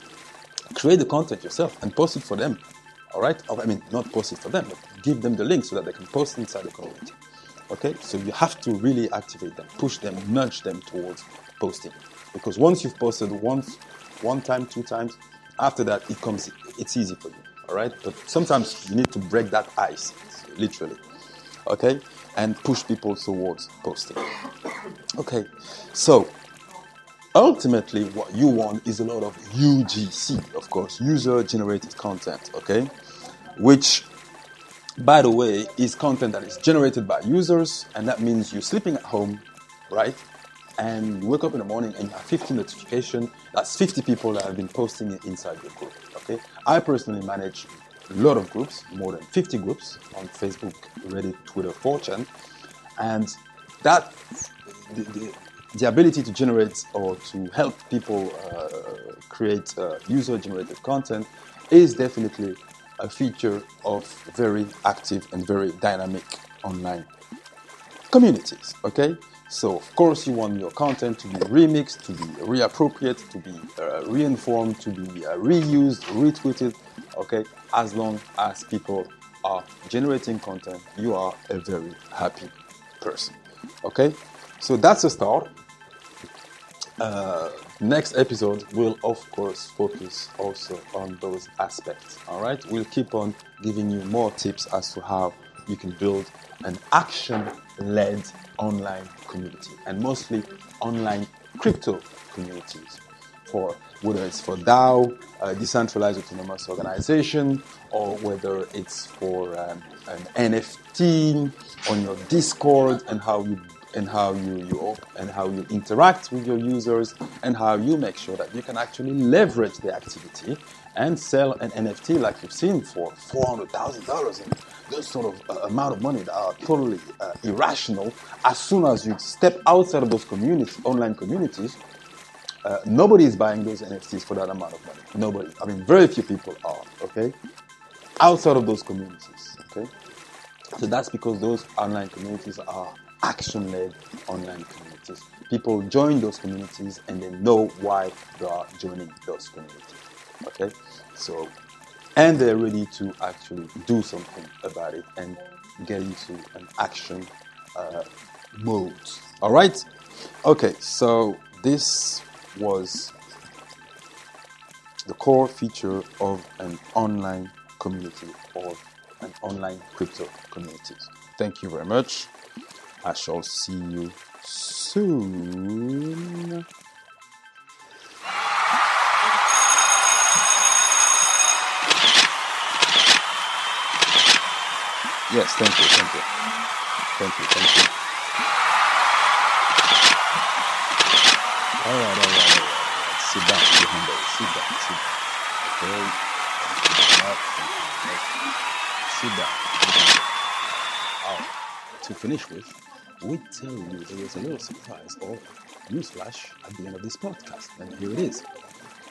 [SPEAKER 6] create the content yourself and post it for them. All right? I mean, not post it for them, but give them the link so that they can post inside the community. Okay? So you have to really activate them, push them, nudge them towards posting. Because once you've posted one time, 2 times, after that, it's easy for you. All right? But sometimes you need to break that ice, literally. Okay? And push people towards posting. Okay? So, ultimately, what you want is a lot of UGC, of course, user-generated content, okay? Which, by the way, is content that is generated by users, and that means you're sleeping at home, right? And you wake up in the morning and you have 50 notifications. That's 50 people that have been posting it inside your group, okay? I personally manage a lot of groups, more than 50 groups on Facebook, Reddit, Twitter, 4chan. And that, the ability to generate or to help people create user-generated content is definitely a feature of very active and very dynamic online communities, okay? So, of course, you want your content to be remixed, to be reappropriated, to be reinformed, to be reused, retweeted, okay? As long as people are generating content, you are a very happy person, okay? So that's a start. Next episode will, of course, focus also on those aspects, all right? We'll keep on giving you more tips as to how you can build an action-led online community, and mostly online crypto communities, for whether it's for DAO, decentralized autonomous organization, or whether it's for an NFT on your Discord, and how you interact with your users, and how you make sure that you can actually leverage the activity and sell an NFT like you've seen for $400,000 and those sort of amount of money that are totally irrational. As soon as you step outside of those online communities, nobody is buying those NFTs for that amount of money. Nobody. I mean, very few people are, okay? Outside of those communities, okay? So that's because those online communities are action-led online communities. People join those communities and they know why they are joining those communities, okay? So, and they're ready to actually do something about it and get into an action mode. All right? Okay, so this was the core feature of an online community or an online crypto community. Thank you very much. I shall see you soon. Yes, thank you. All right. Sit down, sit down. Okay. Sit down. All right. To finish with, we tell you there was a little surprise or newsflash at the end of this podcast, and here it is.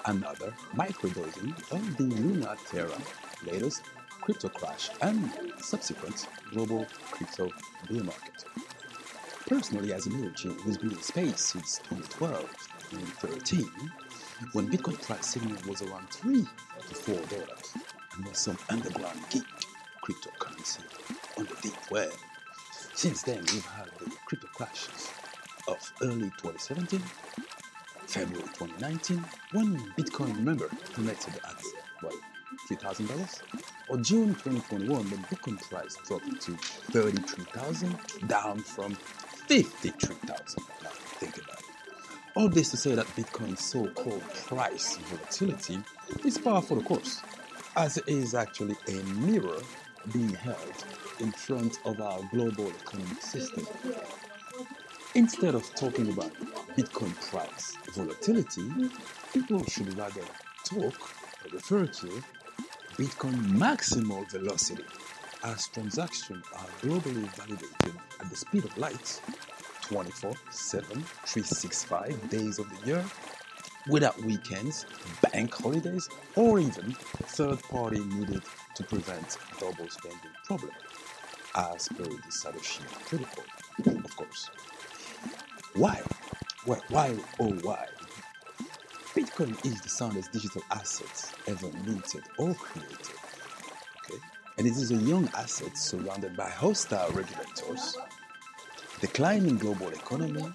[SPEAKER 6] Another microdosing of the Luna Terra latest crypto crash and subsequent global crypto bear market. Personally, as a military who's been in space since 2012 and 2013, when Bitcoin price signal was around $3 to $4 and was some underground geek cryptocurrency on the deep web. Since then, we've had the crypto crashes of early 2017, February 2019, when Bitcoin, remember, plummeted at, $3,000? Or June 2021, when Bitcoin price dropped to 33,000, down from 53,000. Now, think about it. All this to say that Bitcoin's so-called price volatility is par for the course, as it is actually a mirror being held in front of our global economic system. Instead of talking about Bitcoin price volatility, people should rather talk or refer to Bitcoin maximal velocity, as transactions are globally validated at the speed of light 24/7, 365 days of the year, without weekends, bank holidays, or even third party needed to prevent double spending problem, as per the Satoshi protocol, of course. Why? Well, why? Bitcoin is the soundest digital asset ever minted or created. Okay? And it is a young asset surrounded by hostile regulators, declining global economy,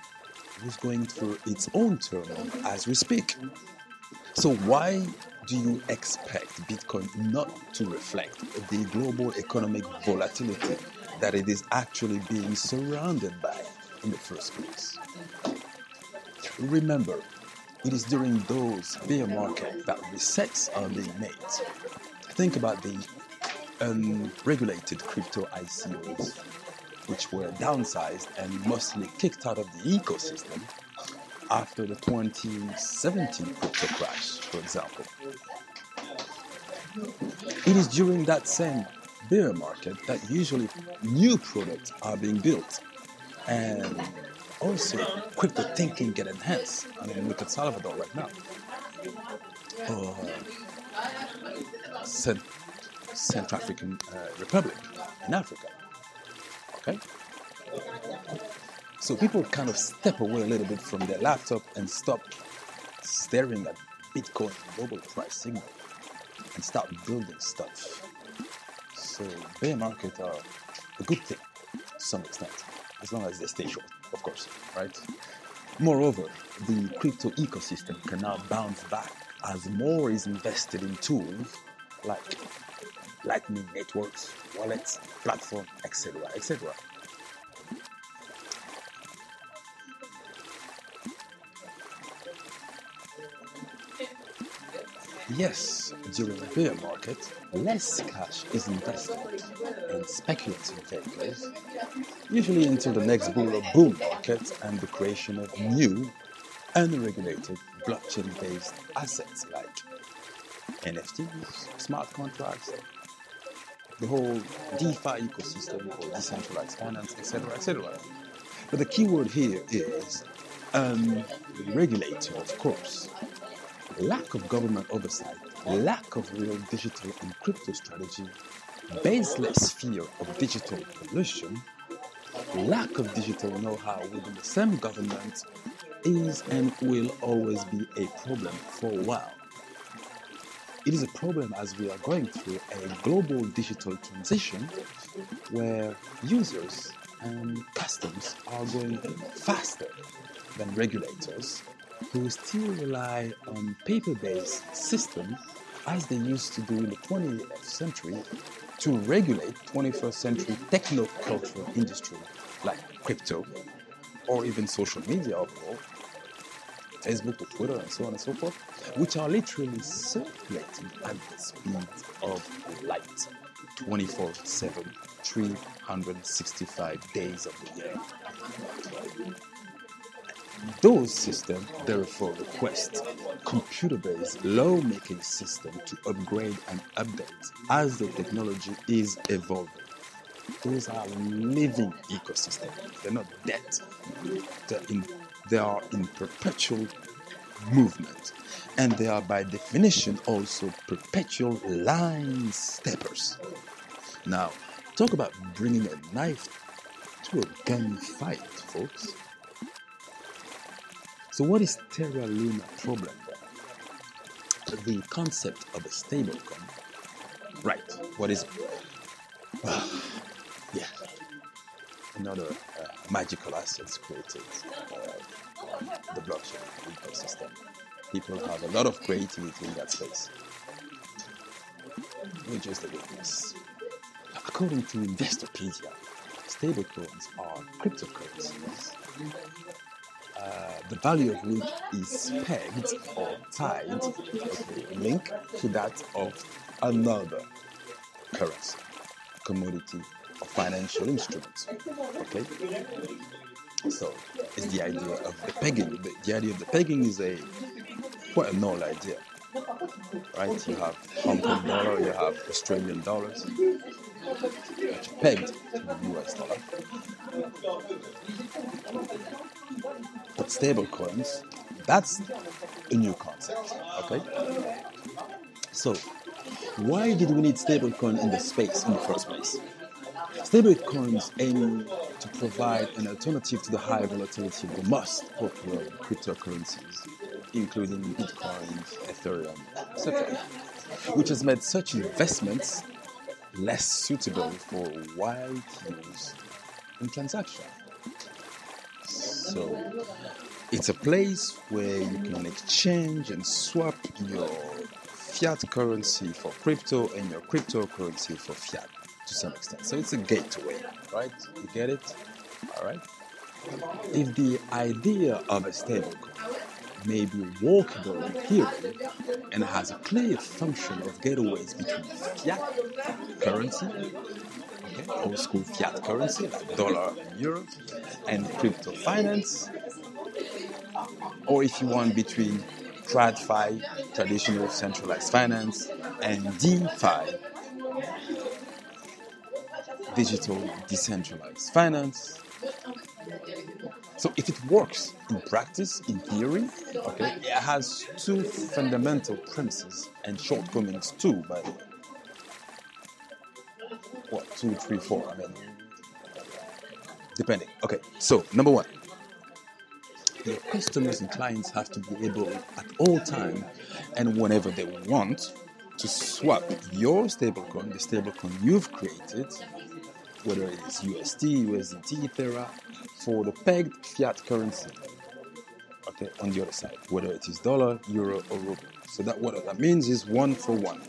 [SPEAKER 6] who's going through its own turmoil as we speak. So why do you expect Bitcoin not to reflect the global economic volatility that it is actually being surrounded by in the first place? Remember, it is during those bear markets that resets are being made. Think about the unregulated crypto ICOs, which were downsized and mostly kicked out of the ecosystem after the 2017 crypto crash, for example. It is during that same bear market that usually new products are being built, and also crypto thinking get enhanced. I mean, look at Salvador right now, or Central African Republic in Africa. Okay, so people kind of step away a little bit from their laptop and stop staring at Bitcoin global price signal and start building stuff. So bear markets are a good thing to some extent, as long as they stay short, of course, right? Moreover, the crypto ecosystem can now bounce back as more is invested in tools like Lightning networks, wallets, platform, etc., etc. Yes, during the bear market, less cash is invested in speculative vehicles, usually until the next bull or boom market and the creation of new, unregulated blockchain-based assets like NFTs, smart contracts, the whole DeFi ecosystem or decentralized finance, etc., etc. But the key word here is regulator, of course. Lack of government oversight, lack of real digital and crypto strategy, baseless fear of digital pollution, lack of digital know-how within the same government is and will always be a problem for a while. It is a problem as we are going through a global digital transition where users and customs are going faster than regulators who still rely on paper-based systems as they used to do in the 20th century to regulate 21st century techno-cultural industry
[SPEAKER 2] like crypto, or even social media overall, Facebook or Twitter and so on and so forth, which are literally circulating at the speed of light, 24/7, 365 days of the year. Those systems therefore request computer-based law-making system to upgrade and update as the technology is evolving. Those are living ecosystems. They're not dead. They are in perpetual movement. And they are by definition also perpetual line steppers. Now, talk about bringing a knife to a gunfight, folks. So what is terra-luna problem then? The concept of a stablecoin. Right, what is it? Yeah, another magical assets created the blockchain ecosystem. People have a lot of creativity in that space. We're just a witness. According to Investopedia, stablecoins are cryptocurrencies, the value of which is pegged or tied, linked to that of another currency, commodity, or financial instrument. Okay? So it's the idea of the pegging. The idea of the pegging is quite a null idea. Right? You have Hong Kong dollar, you have Australian dollars, which are pegged to the US dollar. But stable coins, that's a new concept. Okay? So why did we need stablecoin in the space in the first place? Stablecoins aim to provide an alternative to the high volatility of the most popular cryptocurrencies, including Bitcoin, Ethereum, etc., which has made such investments less suitable for wide use and transaction. So it's a place where you can exchange and swap your fiat currency for crypto and your cryptocurrency for fiat to some extent. So it's a gateway, right? You get it? All right? If the idea of a stablecoin may be workable in theory and has a clear function of gateways between fiat currency, old school fiat currency like dollar and euro, and crypto finance, or if you want between TradFi, traditional centralized finance, and DeFi, digital decentralized finance. So if it works in practice, in theory, it has two fundamental premises and shortcomings too, by the way. What, 2, 3, 4, depending. Okay, so number one, your customers and clients have to be able at all time and whenever they want to swap your stablecoin, the stablecoin you've created, whether it is USD, USDT, Terra, for the pegged fiat currency, on the other side, whether it is dollar, euro, or ruble. So that what that means is 1 for 1,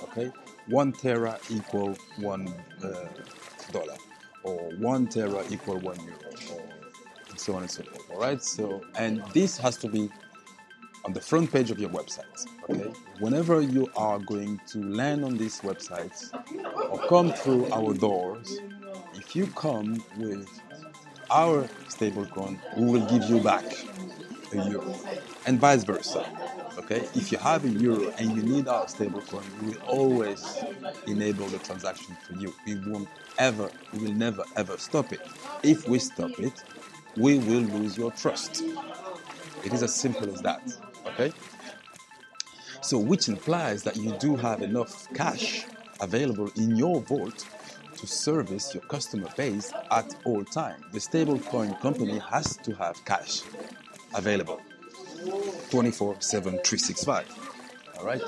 [SPEAKER 2] 1 Terra equal $1, or 1 Terra equal €1, or and so on and so forth, all right? So, and this has to be on the front page of your website, Whenever you are going to land on this website or come through our doors, if you come with our stablecoin, we will give you back a euro, and vice versa. If you have a euro and you need our stablecoin, we will always enable the transaction for you. We will never ever stop it. If we stop it, we will lose your trust. It is as simple as that. So, which implies that you do have enough cash available in your vault to service your customer base at all time. The stablecoin company has to have cash available 24/7, 365. All right?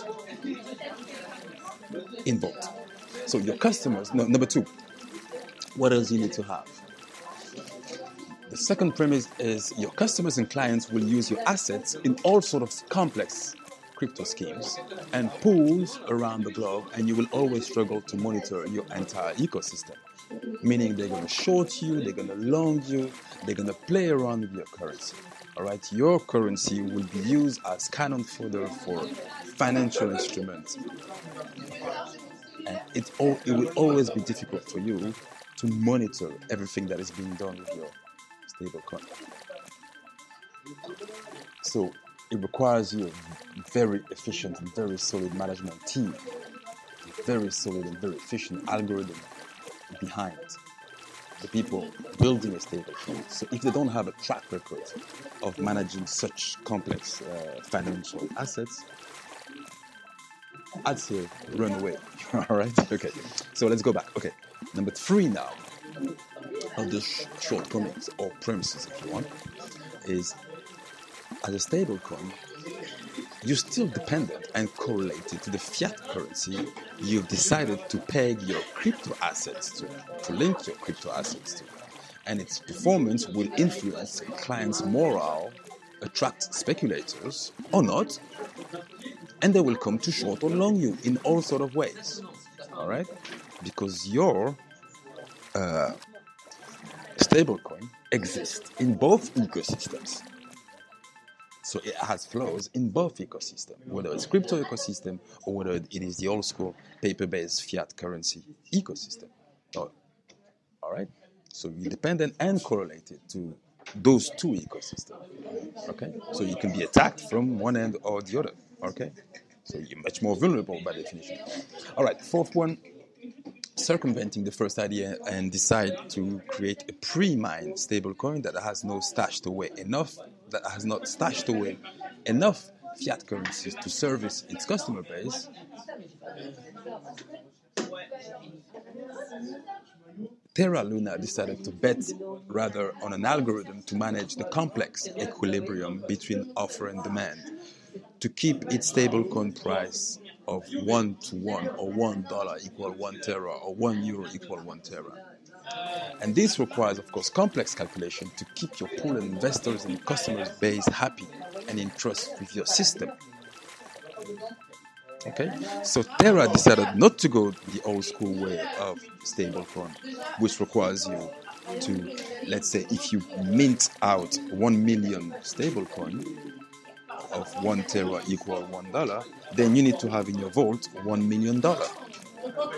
[SPEAKER 2] In vault. So your customers, number two, what else you need to have? The second premise is your customers and clients will use your assets in all sorts of complex crypto schemes and pools around the globe, and you will always struggle to monitor your entire ecosystem. Meaning they're going to short you, they're going to long you, they're going to play around with your currency. All right, your currency will be used as cannon fodder for financial instruments, and it will always be difficult for you to monitor everything that is being done with your stablecoin. So it requires you a very efficient and very solid management team, a very solid and very efficient algorithm behind the people building a stablecoin. So if they don't have a track record of managing such complex financial assets, I'd say run away. All right? Okay. So let's go back. Okay. Number 3 now of the shortcomings or premises, if you want, is as a stablecoin, you're still dependent and correlated to the fiat currency you've decided to peg your crypto assets to link your crypto assets to. And its performance will influence clients' morale, attract speculators or not, and they will come to short or long you in all sort of ways. All right? Because your stablecoin exists in both ecosystems. So it has flows in both ecosystems, whether it's crypto ecosystem or whether it is the old school paper-based fiat currency ecosystem. All right? So you're dependent and correlated to those two ecosystems. Okay? So you can be attacked from one end or the other. Okay? So you're much more vulnerable by definition. All right, 4th one, circumventing the first idea and decide to create a pre-mined stablecoin that has not stashed away enough fiat currencies to service its customer base. terra-luna decided to bet rather on an algorithm to manage the complex equilibrium between offer and demand, to keep its stablecoin price of 1 to 1 or $1 equal 1 terra or €1 equal 1 terra. And this requires, of course, complex calculation to keep your pool of investors and customers base happy and in trust with your system. Okay, so Terra decided not to go the old school way of stablecoin, which requires you to, let's say, if you mint out 1 million stablecoin of 1 Terra equal $1, then you need to have in your vault $1 million.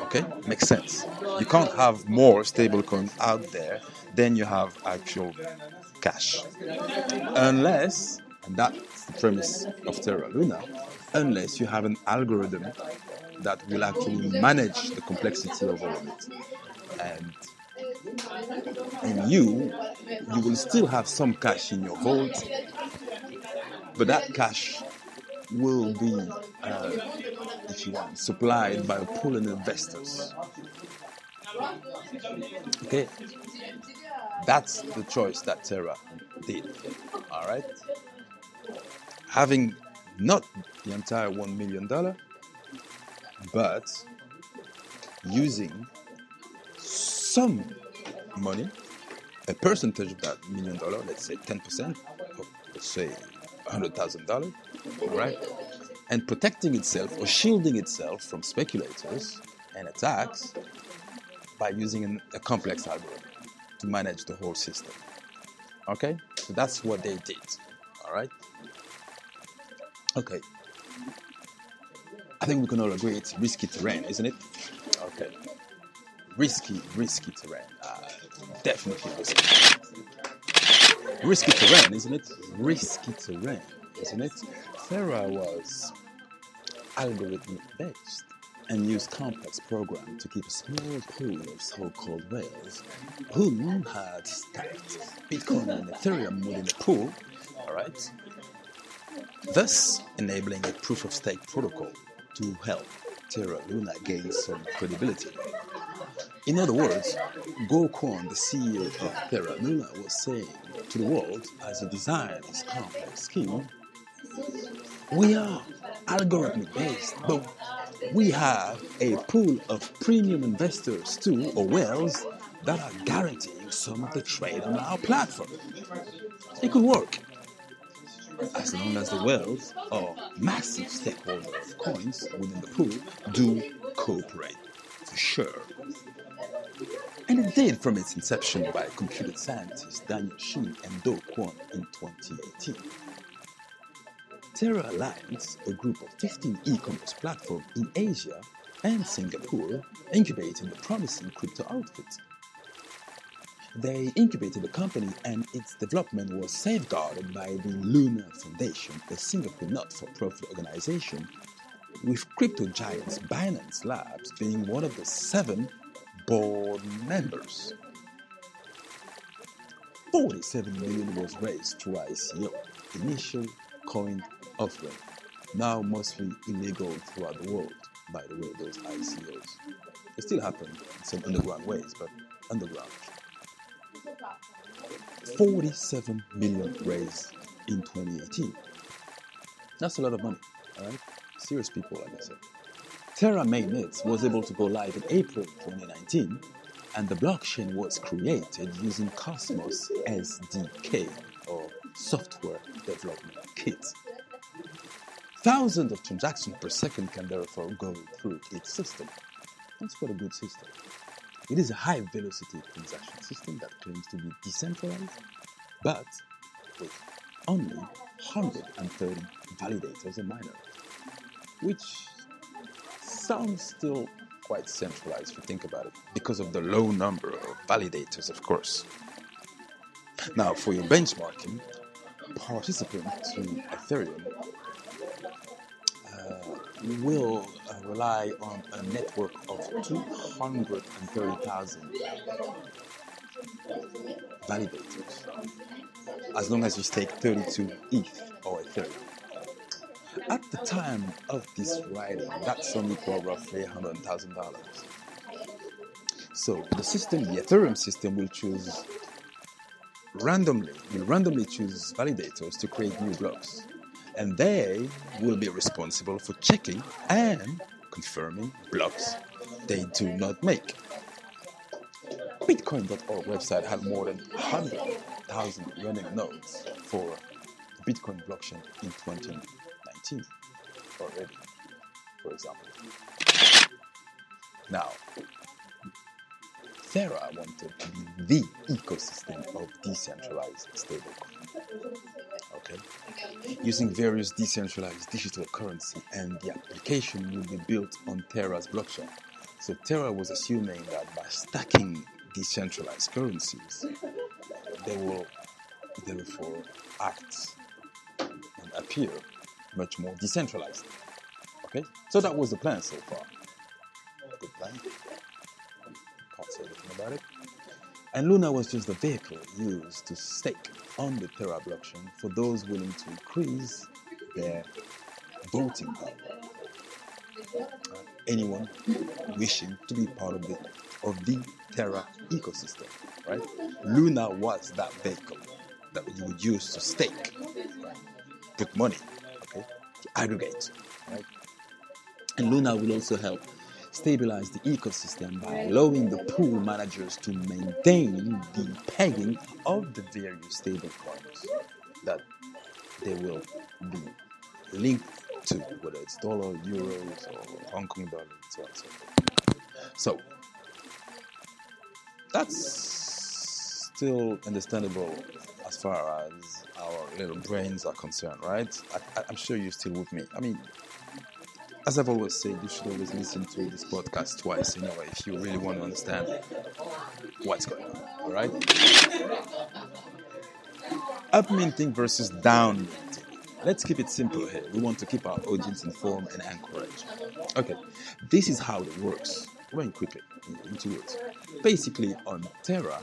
[SPEAKER 2] Okay, makes sense. You can't have more stablecoins out there than you have actual cash, unless, and that's the premise of terra-luna, unless you have an algorithm that will actually manage the complexity of all of it. And you will still have some cash in your vault, but that cash will be, if you want, supplied by a pool of investors. Okay, that's the choice that Terra did. All right, having not the entire $1 million, but using some money, a percentage of that $1 million, let's say 10%, or let's say $100,000, all right, and protecting itself or shielding itself from speculators and attacks by using a complex algorithm to manage the whole system. Okay, so that's what they did. All right. Okay. I think we can all agree it's risky terrain, isn't it? Okay. Risky terrain. Definitely risky. Risky terrain, isn't it? Risky terrain, isn't it? Terra was algorithmic based and used complex program to keep a small pool of so-called whales who had stacked Bitcoin and Ethereum within a pool, all right? Thus enabling a proof-of-stake protocol to help terra-luna gain some credibility. In other words, do-kwon, the CEO of terra-luna, was saying to the world as he designed his complex scheme, we are algorithmic based, but we have a pool of premium investors too, or whales, that are guaranteeing some of the trade on our platform. It could work, as long as the whales, or massive stakeholders of coins within the pool, do cooperate, for sure. And it did from its inception by computer scientists Daniel Shin and do-kwon in 2018. terra-luna, a group of 15 e-commerce platforms in Asia and Singapore, incubated the promising crypto outfit. They incubated the company and its development was safeguarded by the Luna Foundation, a Singapore not-for-profit organization, with crypto giants Binance Labs being one of the 7 board members. 47 million was raised through ICO, initial coin offering, now mostly illegal throughout the world, by the way, those ICOs. They still happen in some underground ways, but underground. 47 million raised in 2018. That's a lot of money, alright? Serious people, like I said. Terra mainnet was able to go live in April 2019, and the blockchain was created using Cosmos SDK, or Software Development Kit. Thousands of transactions per second can therefore go through its system. That's quite a good system. It is a high-velocity transaction system that claims to be decentralized, but with only 130 validators and miners, which sounds still quite centralized if you think about it, because of the low number of validators, of course. Now, for your benchmarking, participants to Ethereum will rely on a network of 230,000 validators, as long as you stake 32 ETH or Ethereum. At the time of this writing, that's only equal roughly $100,000. So the system, the Ethereum system, will randomly choose validators to create new blocks, and they will be responsible for checking and confirming blocks they do not make. Bitcoin.org website had more than 100,000 running nodes for the Bitcoin blockchain in 2019 already, for example. Now, Terra wanted to be the ecosystem of decentralized stablecoin. Okay? Using various decentralized digital currency, and the application will be built on Terra's blockchain. So Terra was assuming that by stacking decentralized currencies, they will therefore act and appear much more decentralized. Okay? So that was the plan so far. Good plan. Can't say anything about it. And Luna was just the vehicle used to stake on the Terra blockchain for those willing to increase their voting power. Anyone wishing to be part of the Terra ecosystem, right? Luna was that vehicle that you would use to stake, right? Put money, okay, to aggregate, right? And Luna will also help stabilize the ecosystem by allowing the pool managers to maintain the pegging of the various stablecoins that they will be linked to, whether it's dollar, euros, or Hong Kong dollar, and so on and so forth. So that's still understandable as far as our little brains are concerned, right? I'm sure you're still with me. I mean, as I've always said, you should always listen to this podcast twice, if you really want to understand what's going on, all right? Up-minting versus down-minting. Let's keep it simple here. We want to keep our audience informed and encouraged. Okay, this is how it works. Going quickly into it. Basically, on Terra,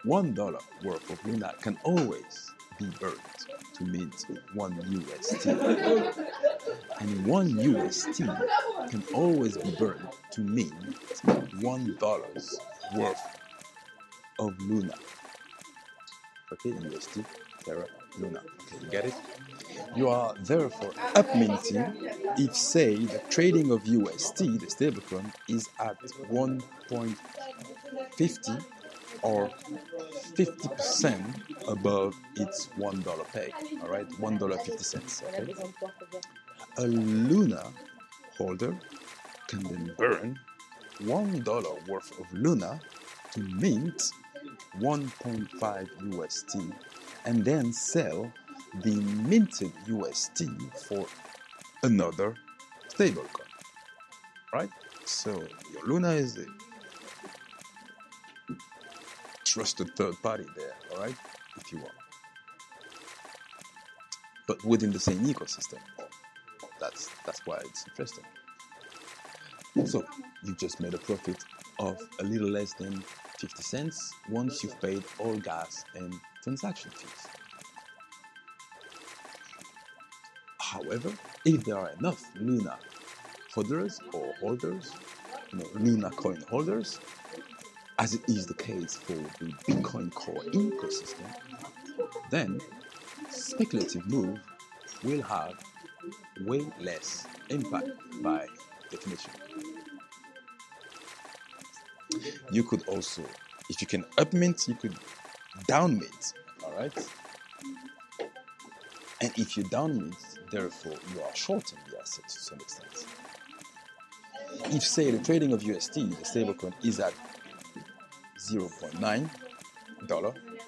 [SPEAKER 2] $1 worth of Luna can always be burned to mint $1 UST. And $1 UST can always be burned to mint $1 worth of Luna. Okay, UST, Terra, Luna. Okay, you get it? You are therefore up-minting if, say, the trading of UST, the stablecoin, is at 1.50 or 50% above its $1 peg, all right? $1.50, okay? A Luna holder can then burn $1 worth of Luna to mint 1.5 UST and then sell the minted UST for another stablecoin, right? So your Luna is a trusted third party there, all right, if you want, but within the same ecosystem. That's why it's interesting. So you just made a profit of a little less than 50 cents once you've paid all gas and transaction fees. However, if there are enough Luna holders or Luna coin holders, as it is the case for the Bitcoin core ecosystem, then speculative move will have way less impact by definition. You could also, if you can upmint, you could downmint, all right? And if you downmint, therefore you are shorting the asset to some extent. If, say, the trading of UST, the stablecoin, is at $0.9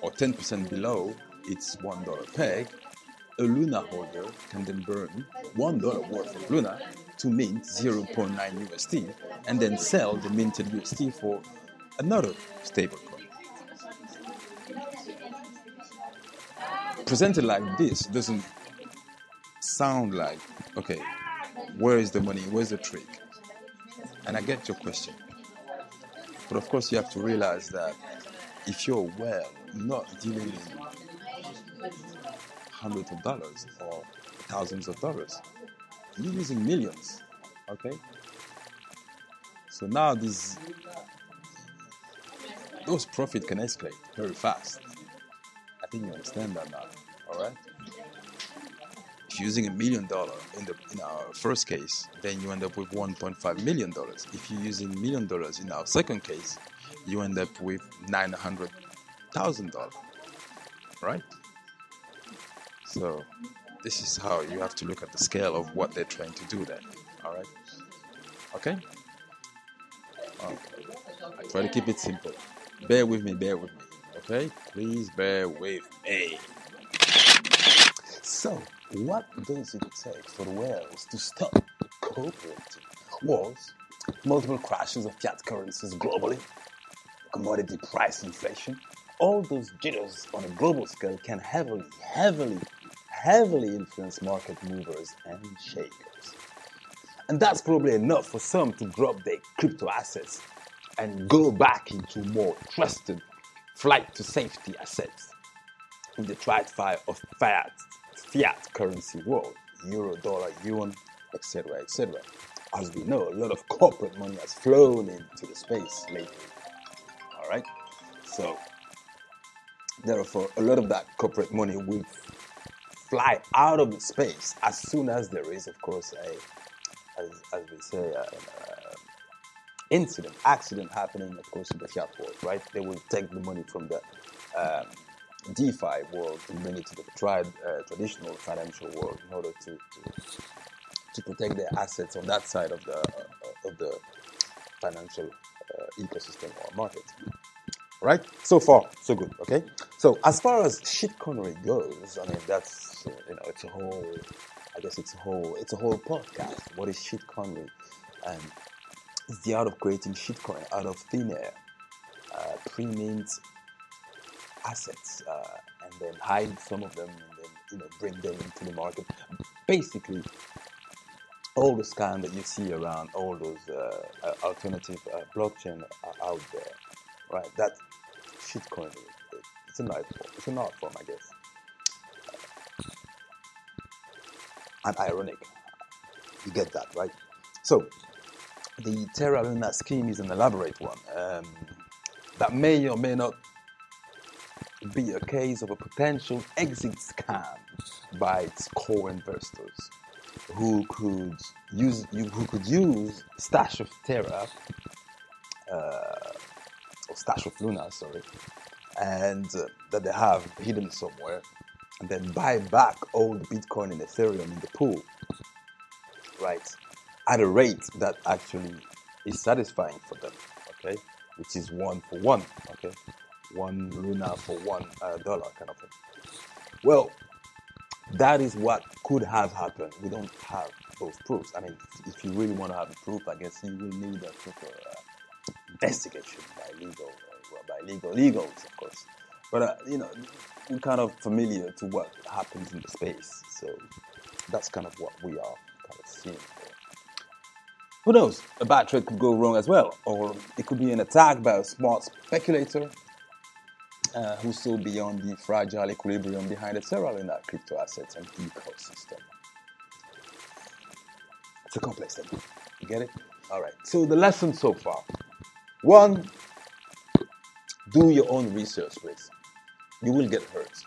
[SPEAKER 2] or 10% below its $1 peg, a Luna holder can then burn $1 worth of Luna to mint 0.9 UST and then sell the minted UST for another stablecoin. Presented like this doesn't sound like, okay, where is the money? Where's the trick? And I get your question. But of course, you have to realize that if you're not dealing in hundreds of dollars or thousands of dollars, you're using millions, okay? So now those profits can escalate very fast. I think you understand that now, all right? If you're using $1 million in our first case, then you end up with $1.5 million. If you're using $1 million in our second case, you end up with $900,000, right? So this is how you have to look at the scale of what they're trying to do there, all right? Okay? I try to keep it simple. Bear with me, okay? Please bear with me. So, what does it take for the whales to stop cooperating? Wars, multiple crashes of fiat currencies globally, commodity price inflation, all those jitters on a global scale can heavily influence market movers and shakers. And that's probably enough for some to drop their crypto assets and go back into more trusted flight to safety assets in the TradFi of fiat currency world, euro, dollar, yuan, etc., etc. As we know, a lot of corporate money has flown into the space lately. All right? So, therefore, a lot of that corporate money will fly out of the space as soon as there is, of course, as we say, accident happening, of course, in the fiat world, right? They will take the money from the DeFi world and bring it to the traditional financial world in order to protect their assets on that side of the financial ecosystem or market. Right? So far, so good. Okay. So as far as shitcoinery goes, I mean that's it's a whole podcast. What is shitcoinery? And it's the art of creating shitcoin out of thin air, pre-mint assets, and then hide some of them, and then bring them into the market. Basically, all the scam that you see around all those alternative blockchain are out there, right? That shitcoin, it's an art form. It's an art form, I guess. And ironic. You get that, right? So, the terra-luna scheme is an elaborate one that may or may not be a case of a potential exit scam by its core investors who could use stash of Terra or stash of Luna, and that they have hidden somewhere, and then buy back all the Bitcoin and Ethereum in the pool, right? At a rate that actually
[SPEAKER 6] is satisfying for them, okay? Which is 1 for 1, okay? 1 Luna for $1 kind of thing. Well, that is what could have happened. We don't have those proofs. I mean, if you really want to have a proof, I guess you will need a proper investigation by legals, of course. But, we're kind of familiar to what happens in the space. So that's kind of what we are kind of seeing. Who knows? A bad trade could go wrong as well. Or it could be an attack by a smart speculator who saw beyond the fragile equilibrium behind the terra-luna crypto assets and ecosystem. It's a complex thing. You get it? All right. So the lesson so far. 1, do your own research, please. You will get hurt.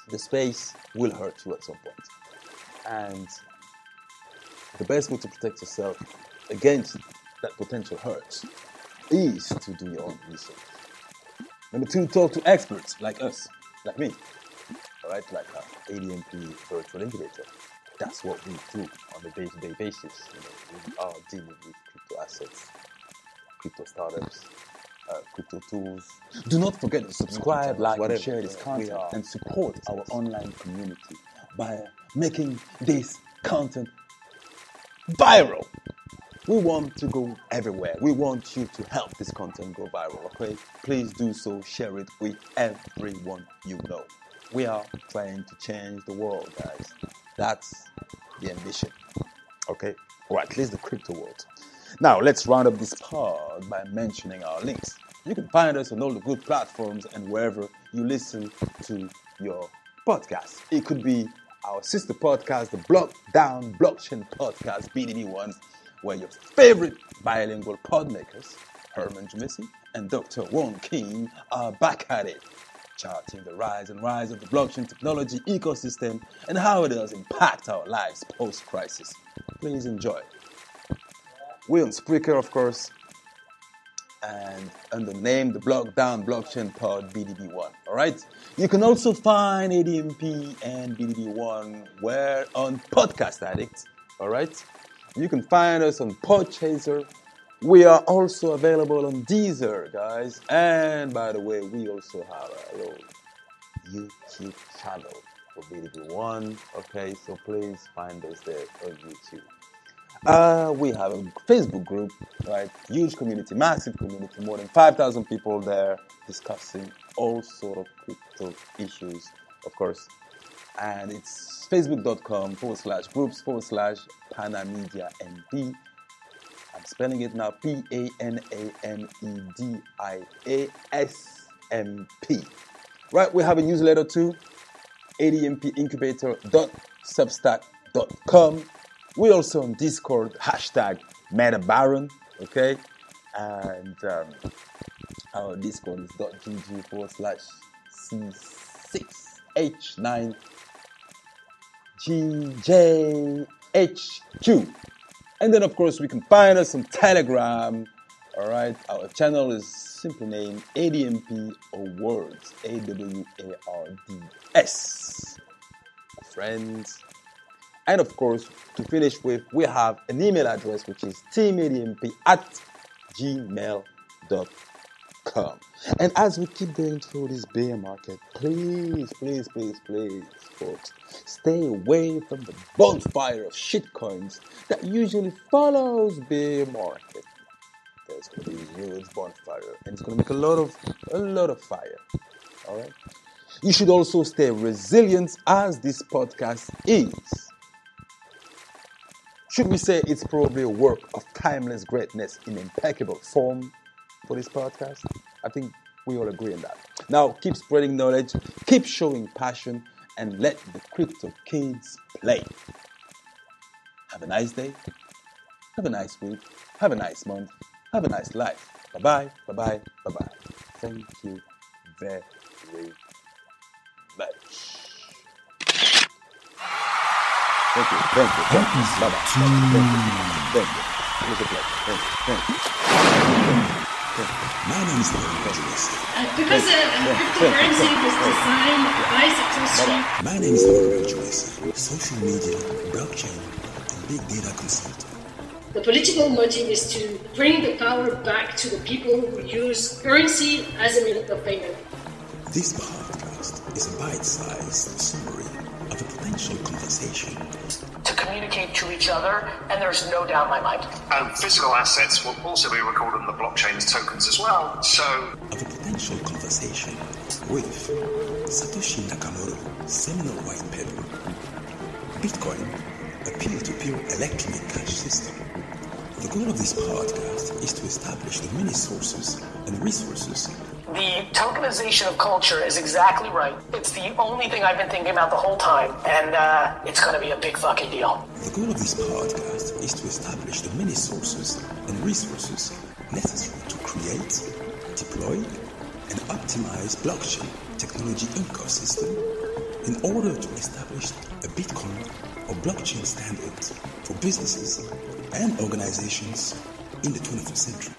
[SPEAKER 6] The space will hurt you at some point. And the best way to protect yourself against that potential hurt is to do your own research. Number 2, talk to experts like us, like me, all right, like ADMP virtual incubator. That's what we do on a day-to-day basis. We are dealing with crypto assets, crypto startups, crypto tools. Do not forget to subscribe, like, and share this content, and support our online community by making this content viral. We want to go everywhere. We want you to help this content go viral, okay? Please do so. Share it with everyone you know. We are trying to change the world, guys. That's the ambition, okay? Or at least the crypto world. Now, let's round up this pod by mentioning our links. You can find us on all the good platforms and wherever you listen to your podcast. It could be our sister podcast, the Down Blockchain Podcast, BDB1, where your favorite bilingual pod makers, Herman Jumisi and Dr. Won King, are back at it, charting the rise of the blockchain technology ecosystem and how it does impact our lives post-crisis. Please enjoy. We're on Spreaker, of course, and under the name the Down Blockchain Pod BDB1. All right. You can also find ADMP and BDB1 on Podcast Addict. All right. You can find us on Podchaser. We are also available on Deezer, guys. And by the way, we also have a little YouTube channel for BDB1. Okay, so please find us there on YouTube. We have a Facebook group, right? Huge community, massive community, more than 5,000 people there discussing all sort of crypto issues, of course. And it's facebook.com/groups/PanaMediaND. I'm spelling it now, PANAMEDIASMP. Right, we have a newsletter too, admpincubator.substack.com. We're also on Discord, #MetaBaron, okay? And our Discord is .gg/C6H9GJHQ. And then, of course, we can find us on Telegram. All right, our channel is simply named ADMP Awards, AWARDS. Friends. And of course, to finish with, we have an email address, which is teamadmp@gmail.com. And as we keep going through this bear market, please, folks, stay away from the bonfire of shitcoins that usually follows bear market. There's going to be a huge bonfire, and it's going to make a lot of fire. All right. You should also stay resilient, as this podcast is. Should we say it's probably a work of timeless greatness in impeccable form for this podcast? I think we all agree on that. Now, keep spreading knowledge, keep showing passion, and let the crypto kids play. Have a nice day. Have a nice week. Have a nice month. Have a nice life. Bye-bye. Bye-bye. Bye-bye. Thank you very much. Thank you. Bye-bye. Thank you. It was a pleasure. Thank you.
[SPEAKER 2] My name is Satoshi.
[SPEAKER 3] Because cryptocurrency was designed by Satoshi.
[SPEAKER 2] My name is Satoshi, social media, blockchain, and big data consultant.
[SPEAKER 3] The political motive is to bring the power back to the people who use currency as a means of payment.
[SPEAKER 2] This podcast is a bite-sized summary of a potential conversation
[SPEAKER 4] to communicate to each other, and there's no doubt in my mind.
[SPEAKER 5] And physical assets will also be recorded on the blockchain as tokens as well, so...
[SPEAKER 2] of a potential conversation with Satoshi Nakamoto seminal white paper, Bitcoin, a peer-to-peer electronic cash system. The goal of this podcast is to establish the many sources and resources.
[SPEAKER 4] The tokenization of culture is exactly right. It's the only thing I've been thinking about the whole time, and it's going to be a big fucking deal.
[SPEAKER 2] The goal of this podcast is to establish the many sources and resources necessary to create, deploy, and optimize blockchain technology ecosystem in order to establish a Bitcoin or blockchain standard for businesses and organizations in the 21st century.